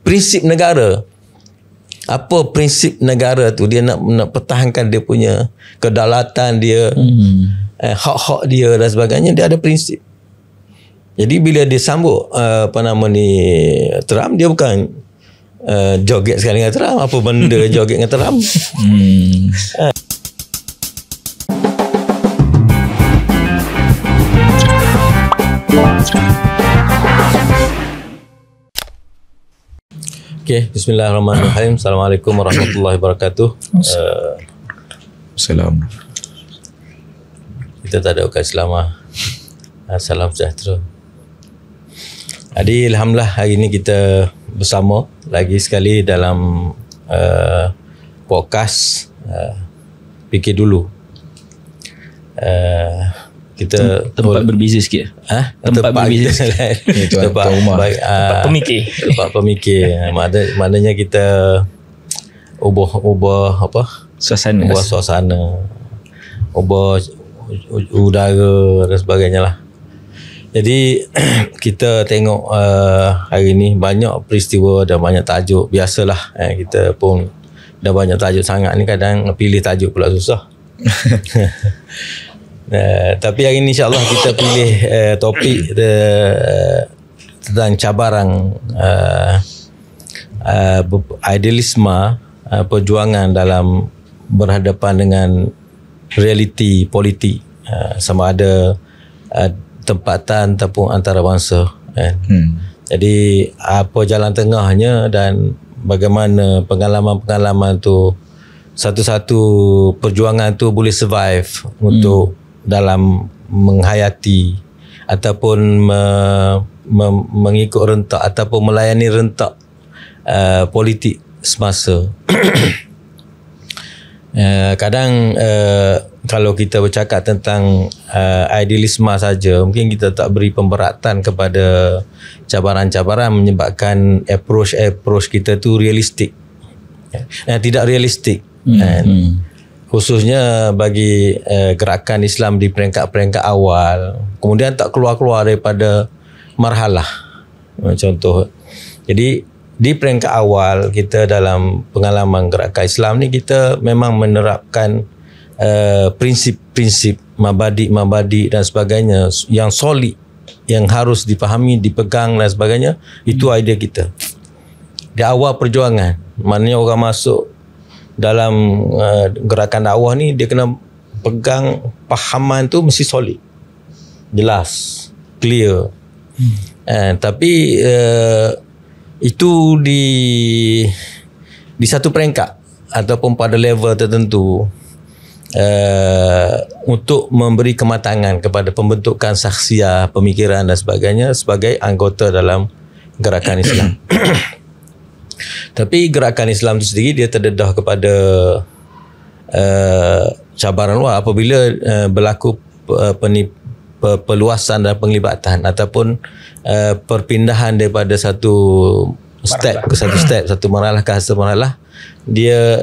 prinsip negara. Apa prinsip negara tu? Dia nak pertahankan dia punya kedaulatan dia, hak-hak dia dan sebagainya. Dia ada prinsip. Jadi bila dia sambut Trump, dia bukan joget sekali dengan Trump. Apa benda joget dengan Trump? Okay, bismillahirrahmanirrahim. Assalamualaikum warahmatullahi wabarakatuh. Salam. Kita tak ada ukat selama. Salam sejahtera. Jadi alhamdulillah hari ini kita bersama lagi sekali dalam podcast Fikir Dulu. Kita tempat berbeza sikit. Tempat berbeza sikit. Tempat pemikir. Tempat pemikir. Maknanya kita ubah suasana, ubah udara dan sebagainya lah. Jadi kita tengok hari ni banyak peristiwa dan banyak tajuk. Biasalah kita pun dah banyak tajuk sangat ni, kadang pilih tajuk pula susah. Tapi hari ni insyaAllah kita pilih topik tentang cabaran idealisme, perjuangan dalam berhadapan dengan realiti politik, sama ada tempatan ataupun antarabangsa. Jadi apa jalan tengahnya dan bagaimana pengalaman-pengalaman tu, satu-satu perjuangan tu boleh survive untuk dalam menghayati ataupun mengikut rentak ataupun melayani rentak politik semasa. Kadang kalau kita bercakap tentang idealisme saja, mungkin kita tak beri pemberatan kepada cabaran-cabaran menyebabkan approach kita tu realistik, tidak realistik. Khususnya bagi gerakan Islam di peringkat-peringkat awal, kemudian tak keluar-keluar daripada marhalah. Contoh, jadi di peringkat awal kita dalam pengalaman gerakan Islam ni, kita memang menerapkan prinsip-prinsip mabadi' dan sebagainya yang solid, yang harus dipahami, dipegang dan sebagainya. Itu idea kita di awal perjuangan. Maknanya orang masuk dalam gerakan dakwah ni, dia kena pegang pahaman tu mesti solid, jelas, clear. Tapi itu di satu peringkat ataupun pada level tertentu, untuk memberi kematangan kepada pembentukan saksiah, pemikiran dan sebagainya sebagai anggota dalam gerakan Islam. Tapi gerakan Islam itu sendiri dia terdedah kepada cabaran luar apabila berlaku perluasan dan penglibatan ataupun perpindahan daripada satu step ke satu step, satu marhalah ke satu marhalah. Dia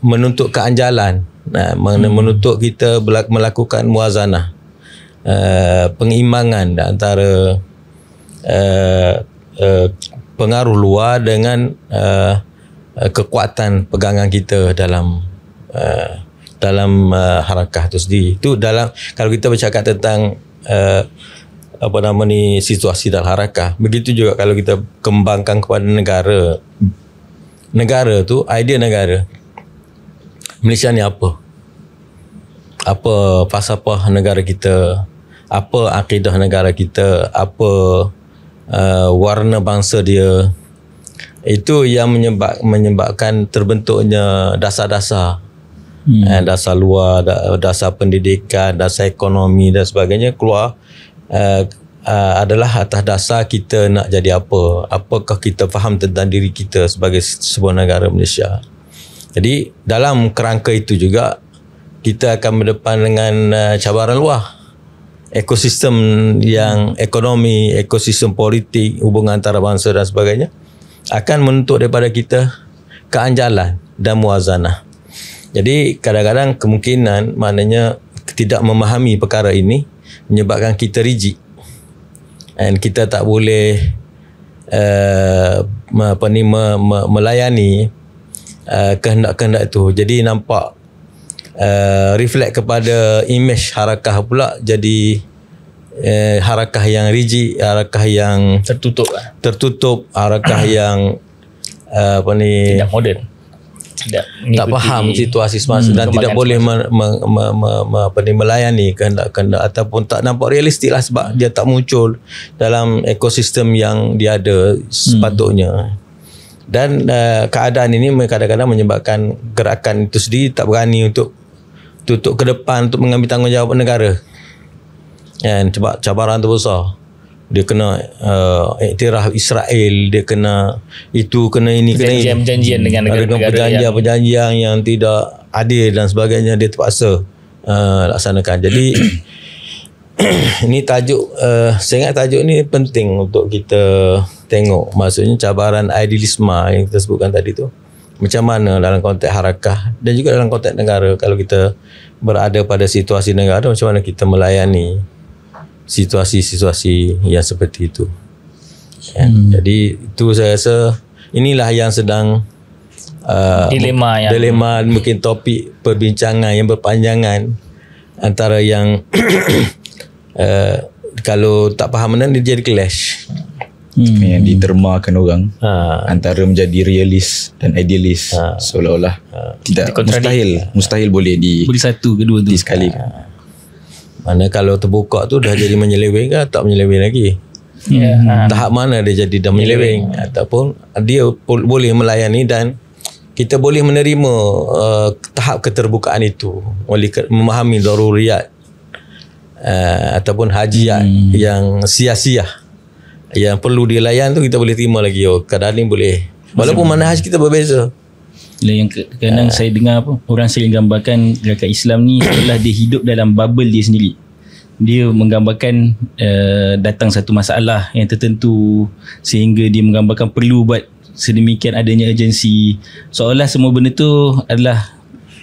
menuntut keanjalan, menuntut kita melakukan muazanah, pengeimbangan antara pengaruh luar dengan kekuatan pegangan kita dalam harakah itu sendiri. Itu dalam, kalau kita bercakap tentang situasi dalam harakah. Begitu juga kalau kita kembangkan kepada negara tu, idea negara. Malaysia ni apa falsafah negara kita, apa akidah negara kita, apa warna bangsa dia. Itu yang menyebabkan terbentuknya dasar-dasar, dasar luar, dasar pendidikan, dasar ekonomi dan sebagainya keluar. Adalah atas dasar kita nak jadi apa, apakah kita faham tentang diri kita sebagai sebuah negara Malaysia. Jadi dalam kerangka itu juga kita akan berdepan dengan cabaran luar, ekosistem yang ekonomi, ekosistem politik, hubungan antarabangsa dan sebagainya akan menuntut daripada kita keanjalan dan muazanah. Jadi kadang-kadang kemungkinan, maknanya tidak memahami perkara ini menyebabkan kita rigid, dan kita tak boleh melayani kehendak-kehendak itu. Jadi nampak reflect kepada image harakah pula jadi harakah yang rigid, harakah yang tertutup, harakah yang tidak moden, tidak tak faham situasi semasa dan tidak boleh melayani kehendak-kehendak ataupun tak nampak realistik lah sebab dia tak muncul dalam ekosistem yang dia ada sepatutnya. Dan keadaan ini kadang-kadang menyebabkan gerakan itu sendiri tak berani untuk tutup ke depan untuk mengambil tanggungjawab negara. Sebab cabaran tu besar. Dia kena iktiraf Israel, dia kena itu, kena ini, kena ini. Perjanjian dengan negara-negara perjanjian yang tidak adil dan sebagainya, dia terpaksa laksanakan. Jadi ini tajuk, saya ingat tajuk ni penting untuk kita tengok. Maksudnya cabaran idealisme yang kita sebutkan tadi tu, macam mana dalam konteks harakah dan juga dalam konteks negara. Kalau kita berada pada situasi negara, macam mana kita melayani situasi-situasi yang seperti itu. Jadi itu saya rasa inilah yang sedang dilema mungkin topik perbincangan yang berpanjangan antara yang kalau tak faham mana dia jadi clash. Yang ditermakan orang antara menjadi realis dan idealis, seolah-olah tidak mustahil boleh satu kedua tu sekali. Mana kalau terbuka tu dah jadi menyeleweng ke tak menyeleweng lagi. Tahap mana dia jadi dah menyeleweng ataupun dia boleh melayani dan kita boleh menerima tahap keterbukaan itu, boleh memahami daruriyat ataupun hajiat yang sia-sia yang perlu dilayan tu kita boleh terima lagi. Kadang ni boleh walaupun manhaj kita berbeza. Yang kadang saya dengar orang sering gambarkan gerakan Islam ni setelah dia hidup dalam bubble dia sendiri. Dia menggambarkan datang satu masalah yang tertentu sehingga dia menggambarkan perlu buat sedemikian adanya urgensi. Seolah semua benda tu adalah,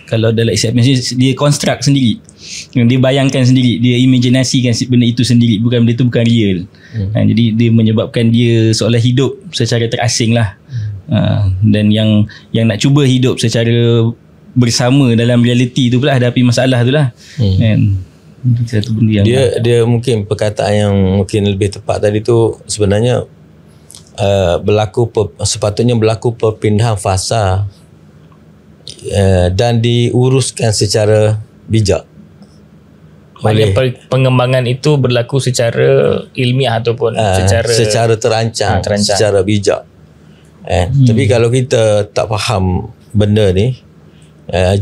kalau dalam Islam dia construct sendiri. Dia bayangkan sendiri, dia imaginasikan benda itu sendiri, bukan benda itu bukan real. Jadi dia menyebabkan dia seolah hidup secara terasing lah. Dan yang nak cuba hidup secara bersama dalam realiti tu pula hadapi masalah tu lah. Satu benda yang dia mungkin perkataan yang mungkin lebih tepat tadi tu sebenarnya sepatutnya berlaku perpindahan fasa dan diuruskan secara bijak. Pengembangan itu berlaku secara ilmiah ataupun secara terancang, secara bijak. Tapi kalau kita tak faham benda ni,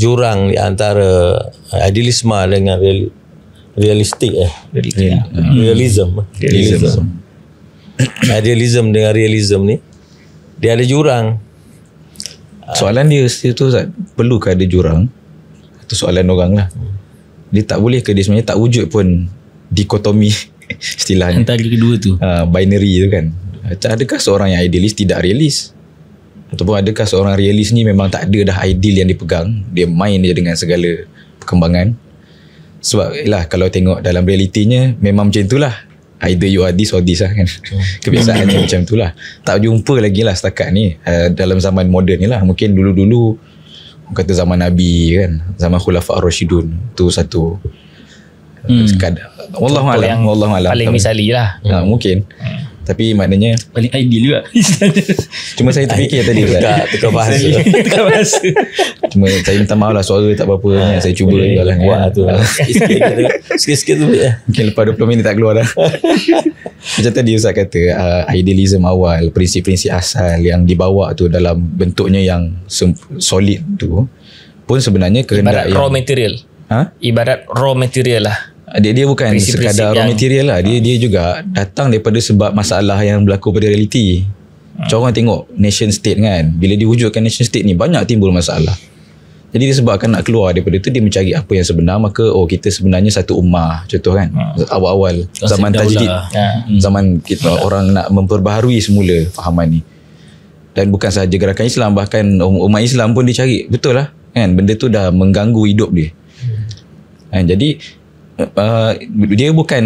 jurang di antara idealisme dengan realistik realism idealism dengan realism ni dia ada jurang. Soalan dia tu perlukah ada jurang? Itu soalan orang lah. Dia tak boleh ke dia sebenarnya tak wujud pun dikotomi istilahnya antara kedua tu, binary tu kan. Adakah seorang yang idealis tidak realis? Ataupun adakah seorang realis ni memang tak ada dah ideal yang dipegang, dia main je dengan segala perkembangan? Sebab kalau tengok dalam realitinya memang macam itulah, either you are this or this lah kan. Kebiasaannya macam itulah. Tak jumpa lagi lah setakat ni dalam zaman moden ni lah. Mungkin dulu-dulu kata zaman Nabi kan, zaman Khulafa' Ar-Rasyidun tu satu Wallahualam paling misali lah. Mungkin tapi maknanya paling ideal juga. Cuma saya terfikir tadi tukar bahasa. Cuma saya minta maaf lah, suara tak apa-apa. Saya cuba juga lah buat tu sikit-sikit tu mungkin lepas 20 minit tak keluar dah. Macam tadi Ustaz kata, idealism awal, prinsip-prinsip asal yang dibawa tu dalam bentuknya yang solid tu pun sebenarnya kehendak ibarat raw material. Ibarat raw material lah. Dia bukan sekadar raw material lah. Dia juga datang daripada sebab masalah yang berlaku pada realiti. Macam orang tengok nation state kan, bila diwujudkan nation state ni banyak timbul masalah. Jadi disebabkan nak keluar daripada tu, dia mencari apa yang sebenar. Maka kita sebenarnya satu ummah. Contoh kan, awal-awal zaman tajdid, zaman kita orang nak memperbaharui semula fahaman ni. Dan bukan sahaja gerakan Islam, bahkan umat Islam pun dia cari, betul lah kan, benda tu dah mengganggu hidup dia. Jadi dia bukan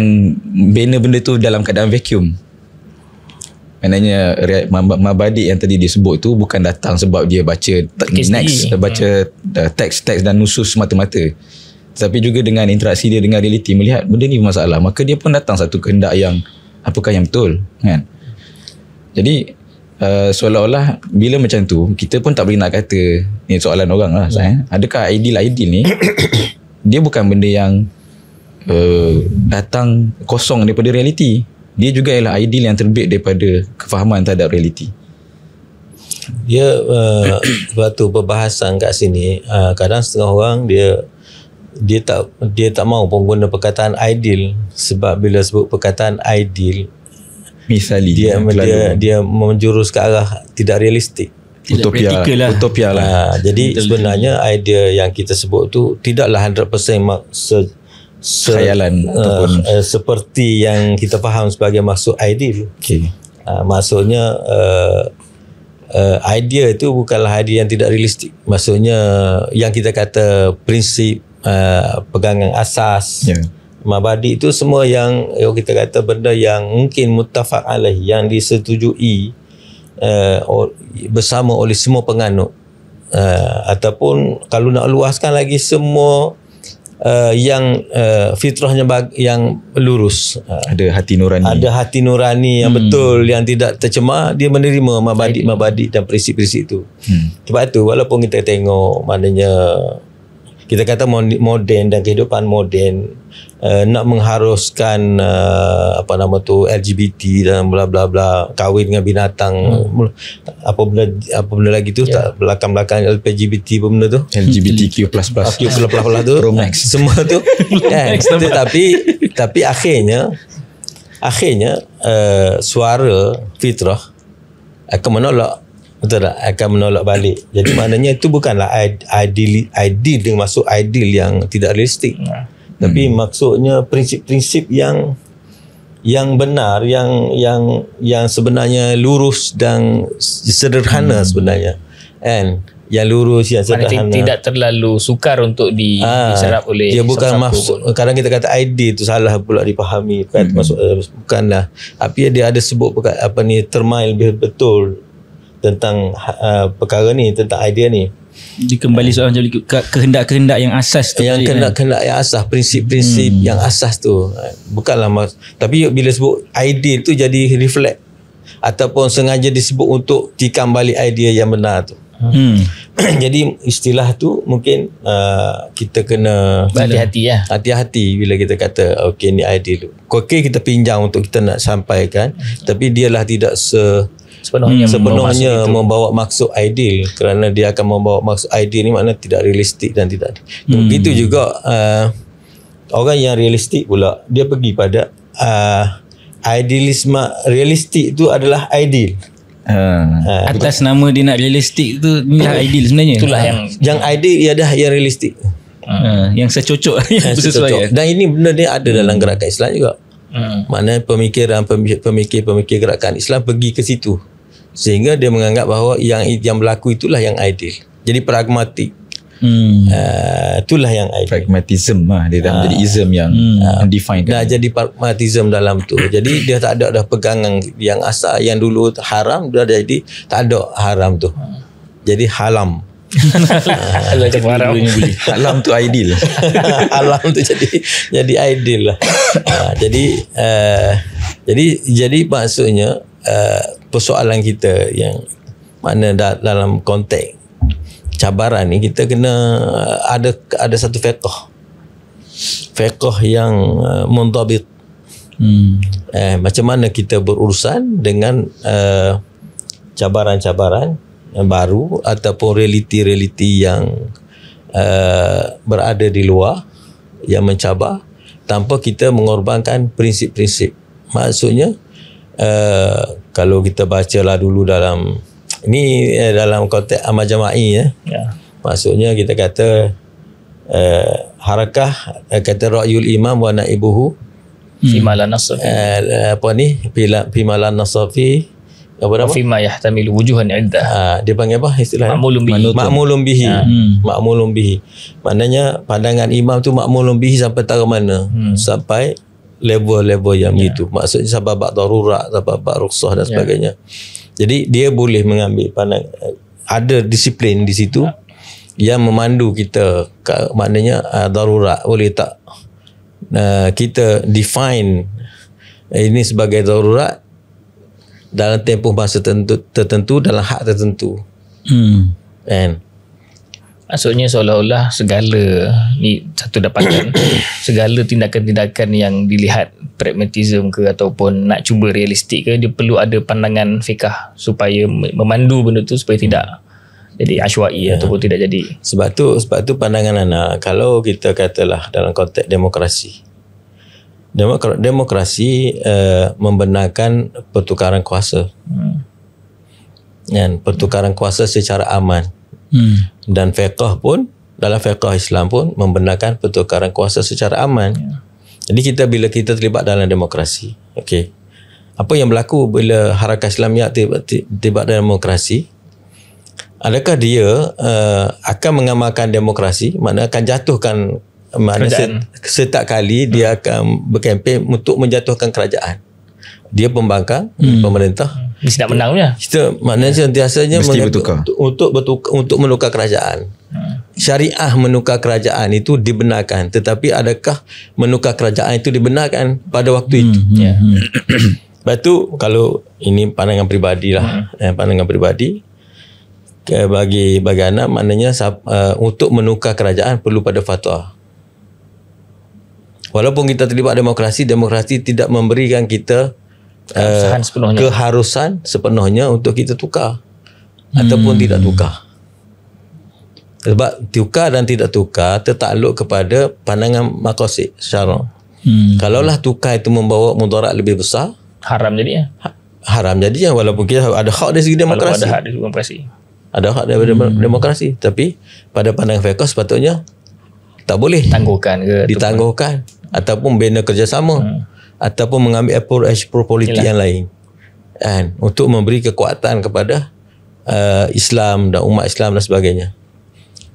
bina benda tu dalam keadaan vacuum. Maknanya mabadi yang tadi disebut tu bukan datang sebab dia baca teks dan nusus semata-mata, tapi juga dengan interaksi dia dengan realiti, melihat benda ni bermasalah, maka dia pun datang satu kehendak yang apakah yang betul kan. Jadi seolah-olah bila macam tu kita pun tak boleh nak kata ni soalan orang lah. Adakah ideal ni dia bukan benda yang datang kosong daripada realiti, dia juga ialah ideal yang terbit daripada kefahaman terhadap realiti. Dia waktu perbahasan kat sini, kadang setengah orang dia tak mau pun guna perkataan ideal, sebab bila sebut perkataan ideal misali dia menjurus ke arah tidak realistik, utopia lah. Jadi sebenarnya idea yang kita sebut tu tidaklah 100% khayalan ataupun seperti yang kita faham sebagai maksud ideal. Maksudnya idea itu bukanlah idea yang tidak realistik. Maksudnya yang kita kata prinsip, pegangan asas, mabadi itu semua yang kita kata benda yang mungkin muttafaq alaih, yang disetujui bersama oleh semua penganut, ataupun kalau nak luaskan lagi semua yang fitrahnya yang lurus, ada hati nurani, yang betul, yang tidak tercemar, dia menerima mabadi dan prinsip-prinsip itu. Sebab tu walaupun kita tengok maknanya kita kata moden dan kehidupan moden nak mengharuskan LGBT dan bla bla bla, kahwin dengan binatang, apa benda lagi tu, tak belakang-belakang LGBT pun benda tu, LGBTQ++ tu semua tu kan. Tapi akhirnya suara fitrah akan menolak, betul tak? Akan menolak balik. Jadi maknanya itu bukanlah ideal dengan maksud ideal yang tidak realistik, tapi maksudnya prinsip-prinsip yang benar, yang sebenarnya lurus dan sederhana sebenarnya, and yang lurus, yang sederhana, tidak terlalu sukar untuk diserap oleh dia bukan maksud. Kadang kita kata ideal tu salah pula dipahami kan. Maksud bukanlah, tapi dia ada sebut terma lebih betul tentang perkara ni, tentang idea ni. Dia kembali soal kehendak-kehendak yang asas tu, yang kehendak yang asas, prinsip-prinsip yang asas tu, bukanlah tapi bila sebut ideal tu jadi reflect ataupun sengaja disebut untuk tikam balik idea yang benar tu. Jadi istilah tu mungkin kita kena hati-hati bila kita kata okey ni ideal tu. Okey, kita pinjam untuk kita nak sampaikan, tapi dialah tidak sepenuhnya membawa maksud ideal, kerana dia akan membawa maksud ideal ni makna tidak realistik dan tidak. Begitu juga orang yang realistik pula, dia pergi pada idealisme. Realistik tu adalah ideal. Atas nama dia nak realistik tu, inilah ideal sebenarnya. Itulah yang ideal ia dah yang realistik. Yang secocok, yang bersesuaian. Dan ini benda ni ada dalam gerakan Islam juga. Maknanya pemikir gerakan Islam pergi ke situ, sehingga dia menganggap bahawa yang berlaku itulah yang ideal. Jadi pragmatik. Itulah yang ideal. Pragmatism dia dah menjadi ism yang defined. Dah jadi pragmatism dalam tu. Jadi dia tak ada dah pegangan yang asal, yang dulu haram dah jadi tak ada haram tu. Jadi halam. Halam tu ideal. Halam tu jadi ideal lah. Jadi maksudnya persoalan kita yang mana dalam konteks cabaran ni, kita kena ada satu fiqh yang mundabit. Macam mana kita berurusan dengan cabaran-cabaran yang baru ataupun realiti-realiti yang berada di luar yang mencabar, tanpa kita mengorbankan prinsip-prinsip. Maksudnya kalau kita bacalah dulu dalam dalam konteks amal jama'i maksudnya kita kata harakah, kata ra'yul imam wa naibuhu fima la nasafi fima la nasafi fima yahtamilu wujuhan iddah. Dia panggil apa istilahnya? Ma'mulun bihi. Ma'mulun bihi. Maknanya pandangan imam tu ma'mulun bihi sampai tara mana? Sampai level-level yang begitu. Maksudnya sabab darurat, sabab rukhsah dan sebagainya. Jadi dia boleh mengambil pandang, ada disiplin di situ yang memandu kita. Maknanya darurat boleh tak kita define ini sebagai darurat dalam tempoh masa tertentu dalam hak tertentu. Kan? Maksudnya seolah-olah segala ni satu dapatan segala tindakan-tindakan yang dilihat pragmatism ke ataupun nak cuba realistik ke, dia perlu ada pandangan fiqh supaya memandu benda tu supaya tidak jadi asywa'i ataupun tidak jadi. Sebab tu pandangan anak, kalau kita katalah dalam konteks demokrasi membenarkan pertukaran kuasa. Dan pertukaran kuasa secara aman. Dan fiqh pun, dalam fiqh Islam pun membenarkan pertukaran kuasa secara aman. Jadi bila kita terlibat dalam demokrasi, okey, apa yang berlaku bila harakat Islamiyah terlibat dalam demokrasi? Adakah dia akan mengamalkan demokrasi, maknanya akan jatuhkan, maknanya setiap kali dia akan berkempen untuk menjatuhkan kerajaan. Dia pembangkang pemerintah. Mesti nak menang punya. Kita maknanya sentiasanya untuk menukar kerajaan. Syariah menukar kerajaan itu dibenarkan, tetapi adakah menukar kerajaan itu dibenarkan pada waktu itu? Lepas tu, kalau ini pandangan peribadi lah, pandangan peribadi bagi anak, maknanya untuk menukar kerajaan perlu pada fatwa. Walaupun kita terlibat demokrasi tidak memberikan kita keharusan sepenuhnya untuk kita tukar ataupun tidak tukar. Sebab tukar dan tidak tukar tertakluk kepada pandangan maqasid syarak. Kalaulah tukar itu membawa mudarat lebih besar, haram jadinya. Haram jadinya, walaupun kita ada hak dari segi demokrasi. Ada hak dari demokrasi, tapi pada pandangan fiqh sepatutnya tak boleh ditangguhkan ataupun bina kerjasama ataupun mengambil approach politik yang lain, kan, untuk memberi kekuatan kepada Islam dan umat Islam dan sebagainya,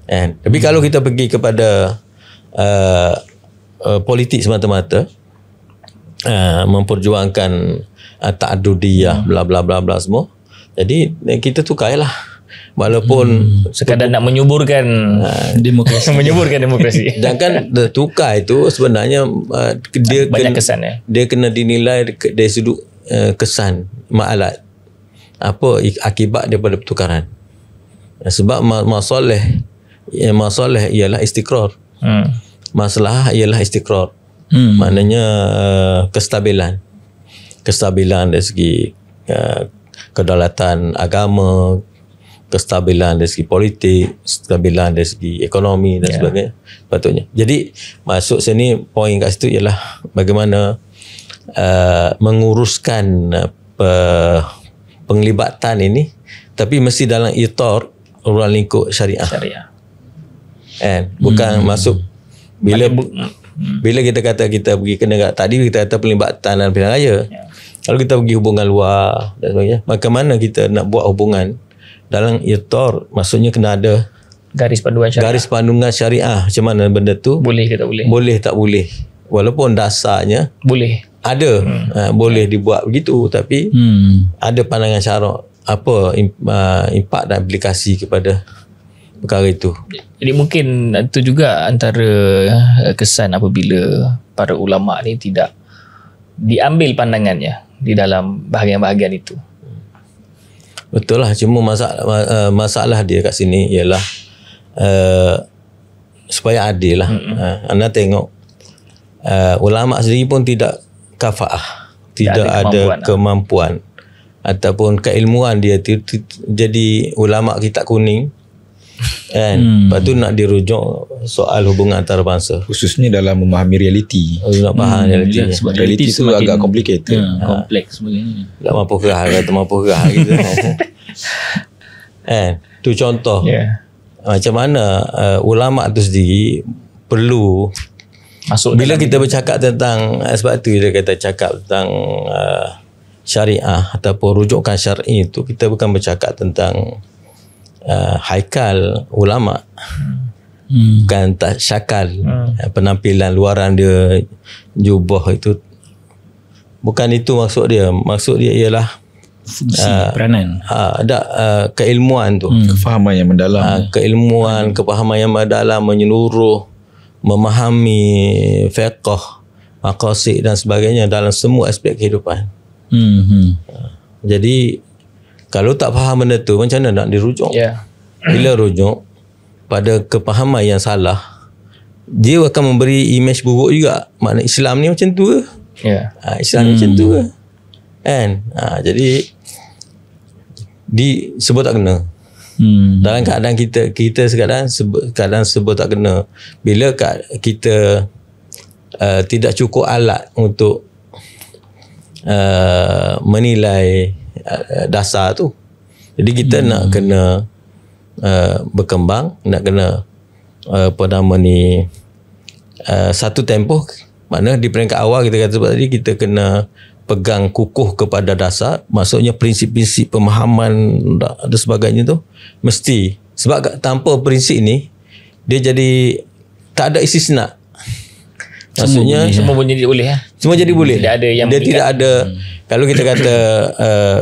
kan. Tapi kalau kita pergi kepada politik semata-mata, memperjuangkan ta'adudiyah, bla bla bla bla semua, jadi kita tukailah. Walaupun sekadar nak menyuburkan demokrasi. Menyuburkan demokrasi. Dan kan tukar itu sebenarnya dia banyak kesan dia kena dinilai dari sudut kesan ma'alat. Apa akibat daripada pertukaran? Sebab masalah ialah istiqrar. Masalah ialah istiqrar. Maknanya kestabilan dari segi kedaulatan agama, kestabilan dari segi politik, kestabilan dari segi ekonomi dan sebagainya, patutnya. Jadi masuk sini, poin kat situ ialah bagaimana menguruskan penglibatan ini, tapi mesti dalam itar ruang lingkup syariah. Bukan masuk bila kita kata kita pergi ke negara, tadi kita kata penglibatan dalam pilihan raya. Kalau kita pergi hubungan luar dan sebagainya, maka mana kita nak buat hubungan dalam itar, maksudnya kena ada garis panduan syariah. Macam mana benda tu? Boleh ke tak boleh? Boleh tak boleh? Walaupun dasarnya boleh. Ada boleh dibuat begitu, tapi ada pandangan syarak apa impak dan aplikasi kepada perkara itu. Jadi mungkin itu juga antara kesan apabila para ulama ni tidak diambil pandangannya di dalam bahagian-bahagian itu. Betul lah, cuma masalah dia kat sini ialah supaya adil lah. Anda tengok ulama sendiri pun tidak kafaah, tidak ada kemampuan ataupun keilmuan dia jadi ulama kitab kuning, kan. Lepas tu nak dirujuk soal hubungan antarabangsa, khususnya dalam memahami realiti. Nak faham realiti. Sebab realiti tu agak complicated, kompleks sebagainya. Tak mampu kerah kata mampu kerah gitu. Tu contoh. Macam mana ulama tu sendiri perlu masuk bila kita bercakap tentang, sebab tu dia kata cakap tentang syariah ataupun rujukan syar'i itu, kita bukan bercakap tentang haikal ulama, bukan tak syakal, penampilan luaran dia, jubah itu Bukan itu maksud dia. Maksud dia ialah fungsi peranan. Ada keilmuan tu. Kefahaman yang mendalam. Keilmuan, kefahaman yang mendalam, menyeluruh, memahami fiqh, maqasid dan sebagainya dalam semua aspek kehidupan. Jadi kalau tak faham benda tu, macam mana nak dirujuk? Bila rujuk pada kepahaman yang salah, dia akan memberi image buruk juga. Makna Islam ni macam tu ke? Islam ni macam tu ke? Kan? Jadi sebut tak kena. Dalam keadaan kita sekarang keadaan sebut tak kena. Bila kita tidak cukup alat untuk menilai dasar tu. Jadi kita nak kena berkembang, nak kena satu tempoh. Makna di peringkat awal kita kata tadi, kita kena pegang kukuh kepada dasar, maksudnya prinsip-prinsip pemahaman dan sebagainya tu mesti. Sebab tanpa prinsip ni dia jadi tak ada istisna. Maksudnya semua jadi boleh semua jadi boleh. Tidak ada yang dia tidak ada. Kalau kita kata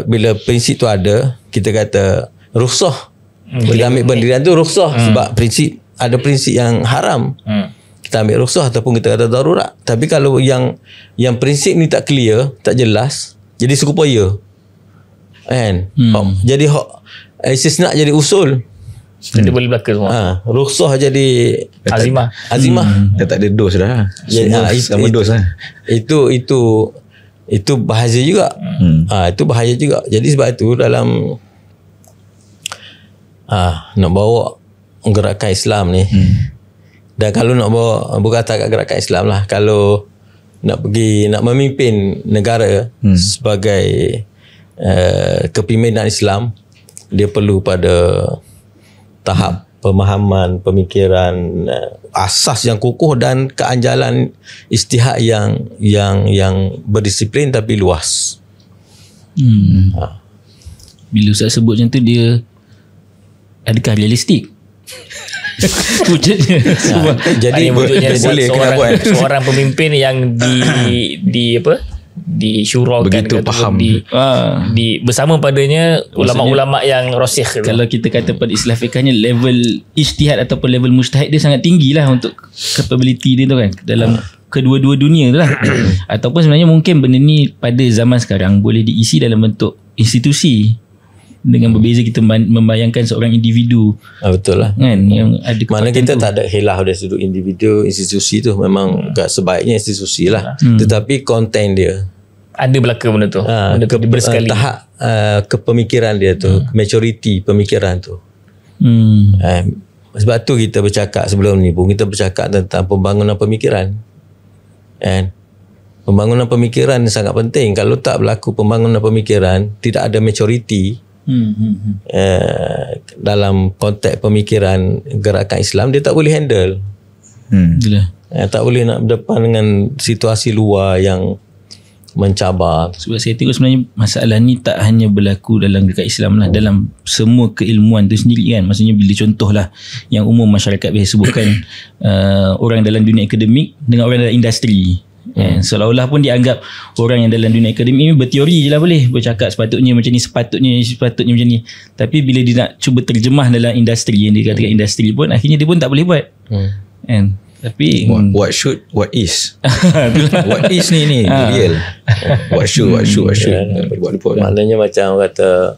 bila prinsip tu ada, kita kata rukhsah. Kita ambil pendirian tu rukhsah sebab prinsip ada prinsip yang haram. Kita ambil rukhsah ataupun kita kata darurat. Tapi kalau yang prinsip ni tak clear, tak jelas, jadi sekupaya. Kan? Jadi istisna jadi usul. Jadi boleh berlaku semua. Rukhsah jadi azimah. Dah tak ada dos dah. Sama dos lah. Itu bahaya juga. Itu bahaya juga. Jadi sebab itu dalam nak bawa gerakan Islam ni, dan kalau nak bawa, bukan takat gerakan Islam lah, kalau nak memimpin negara sebagai kepimpinan Islam, dia perlu pada tahap pemahaman, pemikiran, asas yang kukuh dan keanjalan ijtihad yang berdisiplin tapi luas. Bila Ustaz sebut macam tu, dia adakah realistik? Wujudnya. Jadi wujudnya seorang pemimpin yang disyurakan, begitu faham bersama padanya ulama-ulama yang rasikh. Kalau kita kata pada istilah fiqhnya, level ijtihad ataupun level mujtahid dia sangat tinggi lah untuk capability dia tu kan, dalam kedua-dua dunia tu lah. Ataupun sebenarnya mungkin benda ni pada zaman sekarang boleh diisi dalam bentuk institusi. Dengan berbeza kita membayangkan seorang individu. Betul lah kan, yang ada mana kita tak ada khilaf dari sudut individu, institusi tu memang sebaiknya institusi lah. Tetapi konten dia ada berlaku benda tu. Tahap kepemikiran dia tu, maturity pemikiran tu. Sebab tu kita bercakap sebelum ni pun, kita bercakap tentang pembangunan pemikiran. Pembangunan pemikiran ni sangat penting. Kalau tak berlaku pembangunan pemikiran, tidak ada maturity dalam konteks pemikiran gerakan Islam, dia tak boleh handle. Tak boleh nak berdepan dengan situasi luar yang mencabar. Sebab saya tengok sebenarnya masalah ni tak hanya berlaku dalam gerakan Islam lah, dalam semua keilmuan tu sendiri kan. Maksudnya bila contohlah yang umum masyarakat biasa sebutkan, orang dalam dunia akademik dengan orang dalam industri. Seolah-olah pun dianggap orang yang dalam dunia akademik ni berteori je lah, boleh bercakap sepatutnya macam ni, sepatutnya macam ni. Tapi bila dia nak cuba terjemah dalam industri, yang dikatakan industri pun, akhirnya dia pun tak boleh buat. Tapi what should, what is. What is ni real. What should. Maknanya macam kata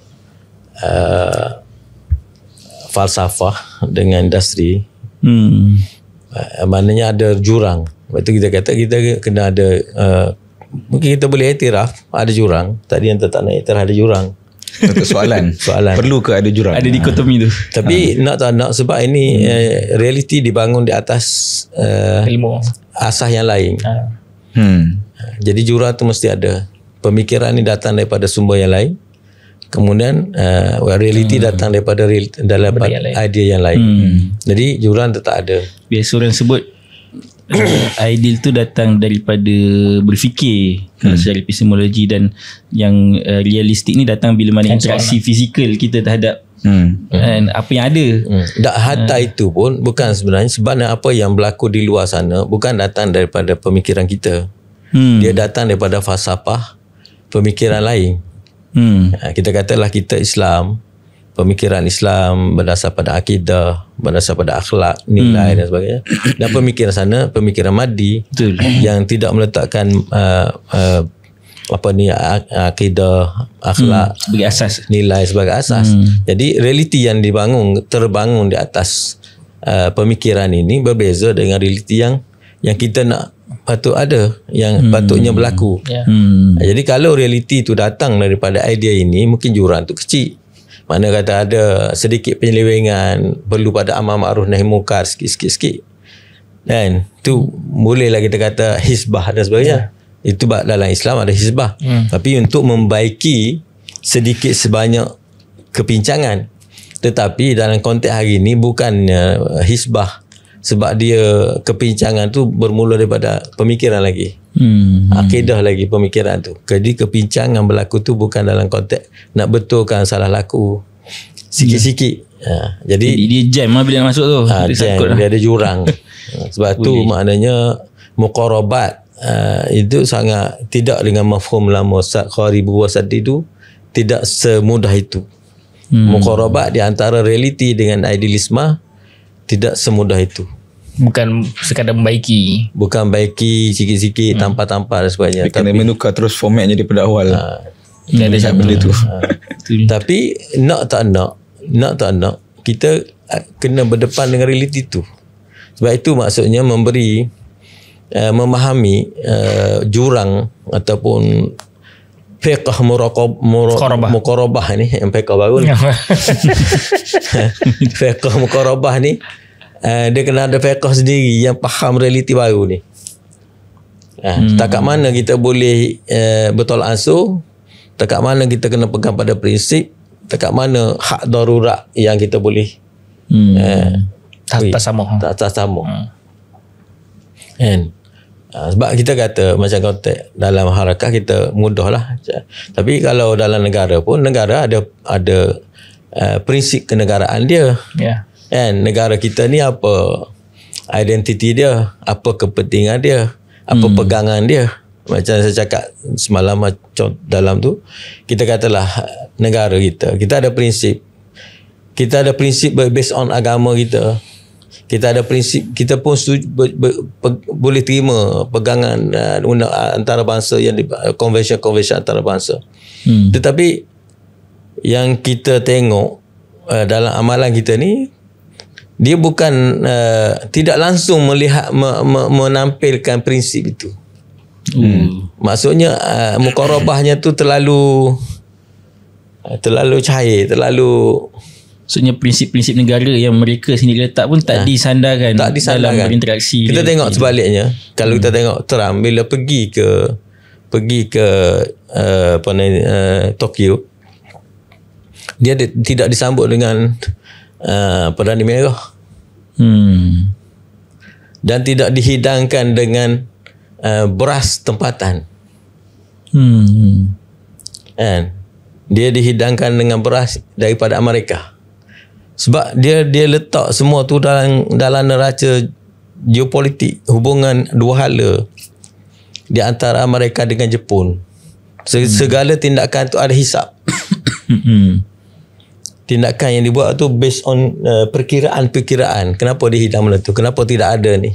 falsafah dengan industri. Maknanya ada jurang. Lepas tu kita kata kita kena ada mungkin kita boleh iktiraf ada jurang. Tadi yang tak nak iktiraf ada jurang. Untuk soalan. Perlu ke ada jurang? Ada dikotomi tu. Tapi nak tak nak, sebab ini realiti dibangun di atas ilmu, asas yang lain. Jadi jurang tu mesti ada. Pemikiran ni datang daripada sumber yang lain. Kemudian realiti datang daripada idea yang lain. Jadi jurang tetap ada. Biasa orang sebut ideal tu datang daripada berfikir secara epistemologi, dan yang realistik ni datang bila mana interaksi fizikal kita terhadap apa yang ada. Hatta itu pun bukan sebenarnya apa yang berlaku di luar sana bukan datang daripada pemikiran kita. Dia datang daripada falsafah pemikiran lain. Kita katalah kita Islam, pemikiran Islam berdasar pada akidah, berdasar pada akhlak, nilai dan sebagainya. Dan pemikiran sana pemikiran maddi. Betul. Yang tidak meletakkan akidah, akhlak sebagai asas, nilai sebagai asas. Jadi realiti yang terbangun di atas pemikiran ini berbeza dengan realiti yang kita nak patut ada, yang patutnya berlaku. Jadi kalau realiti itu datang daripada idea ini, mungkin jurang tu kecil. Mana kata ada sedikit penyelewengan, perlu pada amar ma'ruf nahi munkar sikit-sikit. Dan tu bolehlah kita kata hizbah dan sebagainya. Itu dalam Islam ada hizbah. Tapi untuk membaiki sedikit sebanyak kepincangan. Tetapi dalam konteks hari ini bukannya hizbah, sebab dia kepincangan tu bermula daripada pemikiran lagi. Akidah lagi pemikiran tu. Jadi kepincangan berlaku tu bukan dalam konteks nak betulkan salah laku sikit-sikit. Jadi dia jam bila nak masuk tu. Dia ada jurang. Sebab tu maknanya muqarabat itu sangat tidak dengan mafhum lama qaribu wasadi itu tidak semudah itu. Muqarabat di antara realiti dengan idealisme tidak semudah itu. Bukan sekadar membaiki. Bukan baiki sikit-sikit, tanpa-tanpa dan sebagainya. Dia kena menukar terus formatnya daripada awal. Dia ada macam benda tu. Tapi nak tak nak, kita kena berdepan dengan realiti tu. Sebab itu maksudnya memahami jurang ataupun fiqh muqarabah ni, yang fiqh baru ni. Fiqh muqarabah ni dia kena ada fiqh sendiri yang faham realiti baru ni. Takat mana kita boleh bertolak ansur, takat mana kita kena pegang pada prinsip, takat mana hak darurat yang kita boleh tak sama. Kan? Sebab kita kata macam konteks dalam harakah kita mudah lah. Tapi kalau dalam negara pun, negara ada prinsip kenegaraan dia. Kan, negara kita ni apa identiti dia, apa kepentingan dia, apa pegangan dia. Macam saya cakap semalam dalam tu, kita katalah negara kita ada prinsip. Kita ada prinsip based on agama kita. Kita ada prinsip, kita pun boleh terima pegangan antarabangsa yang konvensi-konvensi antarabangsa. Tetapi yang kita tengok dalam amalan kita ni, dia bukan tidak langsung melihat menampilkan prinsip itu. Maksudnya muqarabahnya tu terlalu cair, maksudnya prinsip-prinsip negara yang mereka sendiri letak pun tak disandarkan dalam berinteraksi. Kita tengok sebaliknya. Kalau kita tengok Trump bila pergi ke Tokyo, dia tidak disambut dengan Perdana Merah. Dan tidak dihidangkan dengan beras tempatan. Dia dihidangkan dengan beras daripada Amerika. Sebab dia letak semua tu dalam neraca geopolitik, hubungan dua hala di antara Amerika dengan Jepun. Segala tindakan tu ada hisap. Tindakan yang dibuat tu based on perkiraan. Kenapa dihidang benda tu? Kenapa tidak ada ni?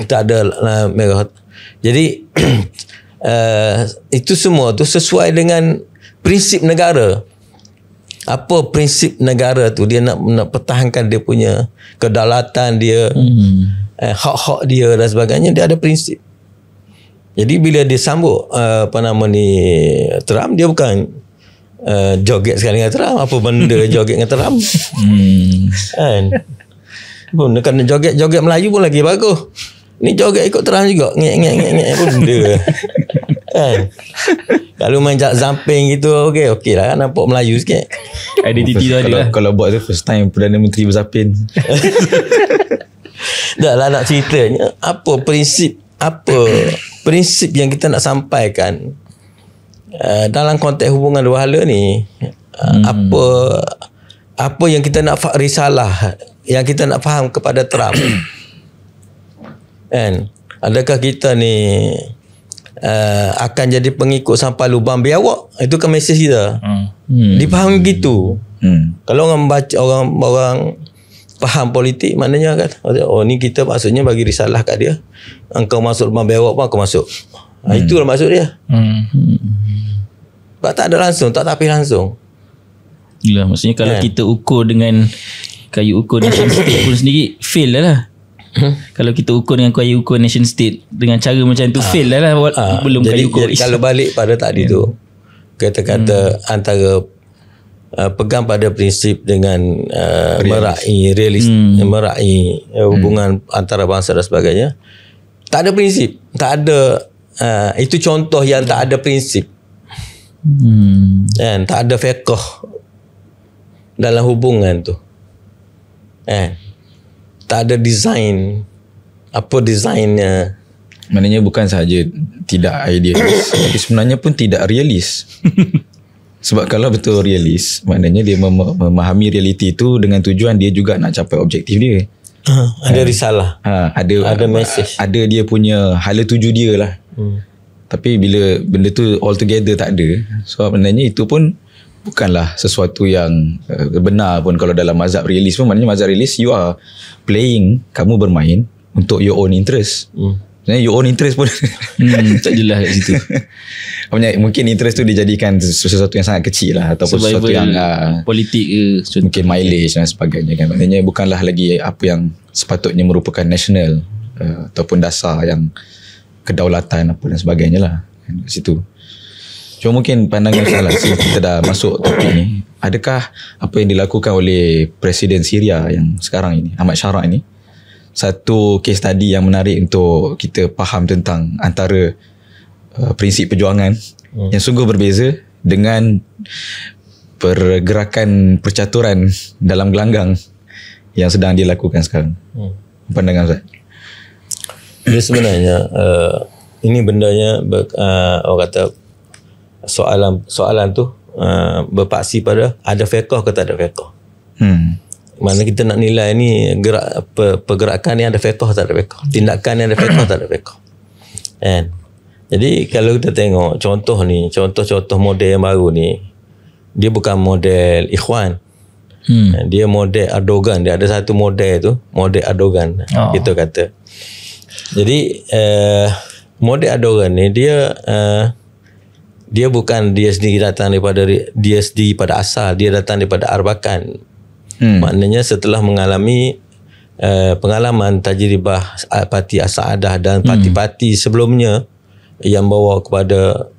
Tak ada merah. Jadi itu semua tu sesuai dengan prinsip negara. Apa prinsip negara tu? Dia nak pertahankan dia punya kedaulatan dia, hak-hak dia dan sebagainya. Dia ada prinsip. Jadi bila dia sambut Trump, dia bukan joget sekali dengan Trump. Apa benda joget dengan Trump? Kan? Pun kena joget Melayu pun lagi bagus. Ni joget ikut Trump juga. Ngek benda. Kan? Kalau main zamping gitu, okey lah, nampak Melayu sikit. Identiti tu ada lah. Kalau buat tu first time Perdana Menteri berzapin. Dah lah nak ceritanya, apa prinsip yang kita nak sampaikan dalam konteks hubungan dua hala ni. Apa yang kita nak risalah yang kita nak faham kepada Trump. Kan? Adakah kita ni akan jadi pengikut sampai lubang biawak? Itu kan mesej kita. Dipahami gitu. Kalau orang baca, orang faham politik, maknanya kan, oh ni kita maksudnya bagi risalah kat dia, engkau masuk lubang biawak pun aku masuk. Itulah maksud dia. Sebab tak ada langsung, tak tapis langsung. Yelah, maksudnya kalau kita ukur dengan kayu ukur nation state pun sendiri, fail lah. Kalau kita ukur dengan kayu ukur nation state dengan cara macam tu, fail lah. Belum jadi, kayu ukur jadi kalau balik pada tadi tu, kata-kata antara pegang pada prinsip dengan meraih meraih hubungan antara bangsa dan sebagainya, tak ada prinsip, tak ada itu contoh yang tak ada prinsip. Kan, tak ada fiqh dalam hubungan tu. Tak ada design. Apa designnya? Maknanya bukan sahaja tidak idealis, tapi sebenarnya pun tidak realis. Sebab kalau betul realis, maknanya dia memahami realiti itu dengan tujuan dia juga nak capai objektif dia. Ada risalah. Ada message. Ada dia punya hala tuju dia lah. Tapi bila benda tu all together tak ada, so maknanya itu pun bukanlah sesuatu yang benar pun. Kalau dalam mazhab realis pun, maknanya mazhab realis, you are playing, kamu bermain untuk your own interest. Sebenarnya your own interest pun tak jelas kat situ. Mungkin interest tu dijadikan sesuatu yang sangat kecil lah, ataupun survival, sesuatu yang politik ke, mungkin mileage dan sebagainya kan. Maknanya bukanlah lagi apa yang sepatutnya merupakan national ataupun dasar yang kedaulatan apa dan sebagainya lah kan, kat situ. Cuma mungkin pandangan salah. Kita dah masuk topik ni, adakah apa yang dilakukan oleh Presiden Syria yang sekarang ini, Ahmad Shara ini, satu case study yang menarik untuk kita faham tentang antara prinsip perjuangan yang sungguh berbeza dengan pergerakan percaturan dalam gelanggang yang sedang dilakukan sekarang. Pandangan Ustaz? Dia sebenarnya ini bendanya orang kata soalan tu berpaksi pada ada fiqh ke tak ada fiqh. Mana kita nak nilai ni pergerakan ni ada fiqh tak ada fiqh, tindakan ni ada fiqh tak ada fiqh. Kan? Jadi kalau kita tengok contoh model yang baru ni, dia bukan model Ikhwan. Dia model Erdogan. Dia ada satu model tu, model Erdogan kita kata. Jadi model Erdogan ni dia bukan dia sendiri datang daripada dia sendiri pada asal, dia datang daripada Arbakan. Maknanya setelah mengalami pengalaman tajribah parti As-Saadah dan parti-parti sebelumnya yang bawa kepada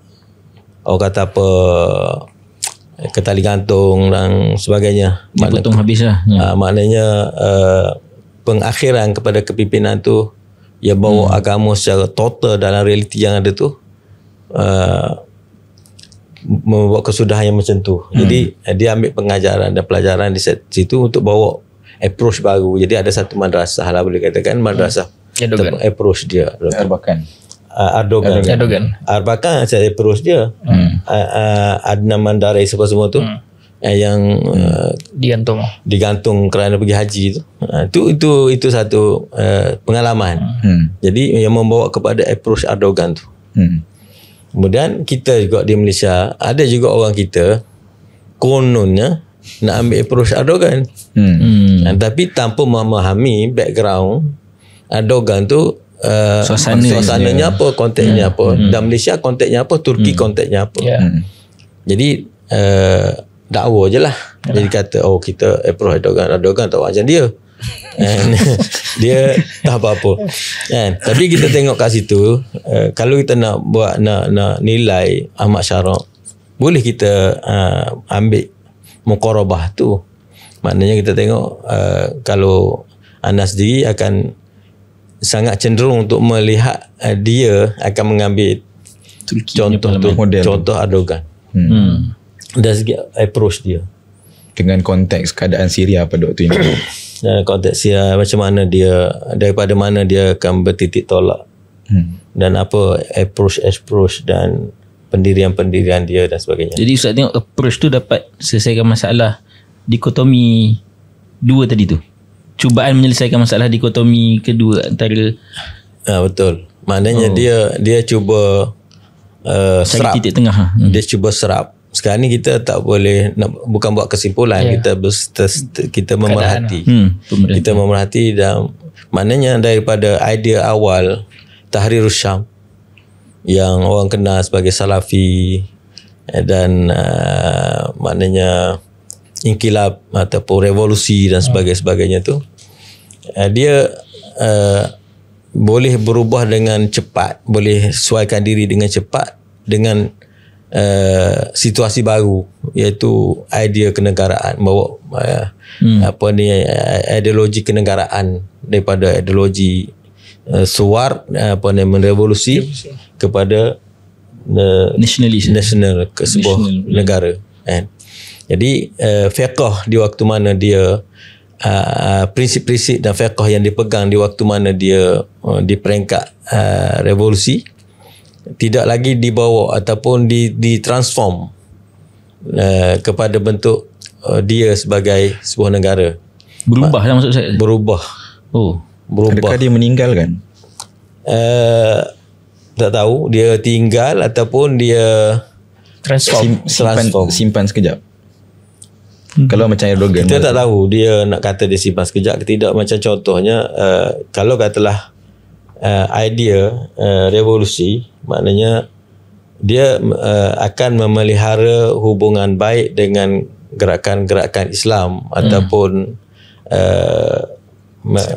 orang kata apa, ketali gantung dan sebagainya, potong habis lah. maknanya pengakhiran kepada kepimpinan tu yang bawa agama secara total dalam realiti yang ada tu, membawa kesudahan yang macam tu. Jadi dia ambil pengajaran dan pelajaran di situ untuk bawa approach baru. Jadi ada satu madrasah lah, boleh katakan madrasah approach dia Erbakan. Erbakan saya approach dia. Adnan Mandarai semua tu yang digantung kerana pergi haji tu. Itu satu pengalaman. Jadi yang membawa kepada approach Erdogan tu. Kemudian kita juga di Malaysia ada juga orang kita kononnya nak ambil approach Erdogan. Tapi tanpa memahami background Erdogan tu, suasananya apa, konteksnya apa, dan Malaysia konteksnya apa, Turki konteksnya apa. Jadi dakwa je lah. Jadi kata kita approach Erdogan tak macam dia. Dia tak apa-apa kan. Tapi kita tengok kat situ, kalau kita nak buat nak nilai Ahmad Shara, boleh kita ambil muqarabah tu. Maknanya kita tengok kalau anda sendiri akan sangat cenderung untuk melihat dia akan mengambil contoh Erdogan dari segi approach dia dengan konteks keadaan Syria pada waktu ini. Dan konteks dia macam mana dia, daripada mana dia akan bertitik tolak, dan apa approach dan pendirian dia dan sebagainya. Jadi Ustaz tengok approach tu dapat selesaikan masalah dikotomi dua tadi tu, cubaan menyelesaikan masalah dikotomi kedua antara betul. Maknanya dia cuba serap. Cari titik tengah. Dia cuba serap. Sekarang ni kita tak boleh bukan buat kesimpulan, kita memerhati. Kita memerhati dan maknanya daripada idea awal Tahrirus Syam yang orang kenal sebagai Salafi dan maknanya inkilab ataupun revolusi dan sebagainya tu, dia boleh berubah dengan cepat, boleh sesuaikan diri dengan cepat dengan situasi baru, iaitu idea kenegaraan, bawa ideologi kenegaraan daripada ideologi suar revolusi kepada national ke sebuah negara kan. Jadi fiqh di waktu mana dia prinsip-prinsip dan fiqh yang dipegang di waktu mana dia di peringkat revolusi tidak lagi dibawa ataupun ditransform kepada bentuk dia sebagai sebuah negara. Berubah lah maksud saya. Berubah. Adakah dia meninggal kan? Tak tahu dia tinggal ataupun dia transform. Simpan sekejap. Kalau macam Erdogan, kita tak tahu dia nak kata dia simpan sekejap ke tidak. Macam contohnya kalau katalah idea revolusi, maknanya dia akan memelihara hubungan baik dengan gerakan-gerakan Islam ataupun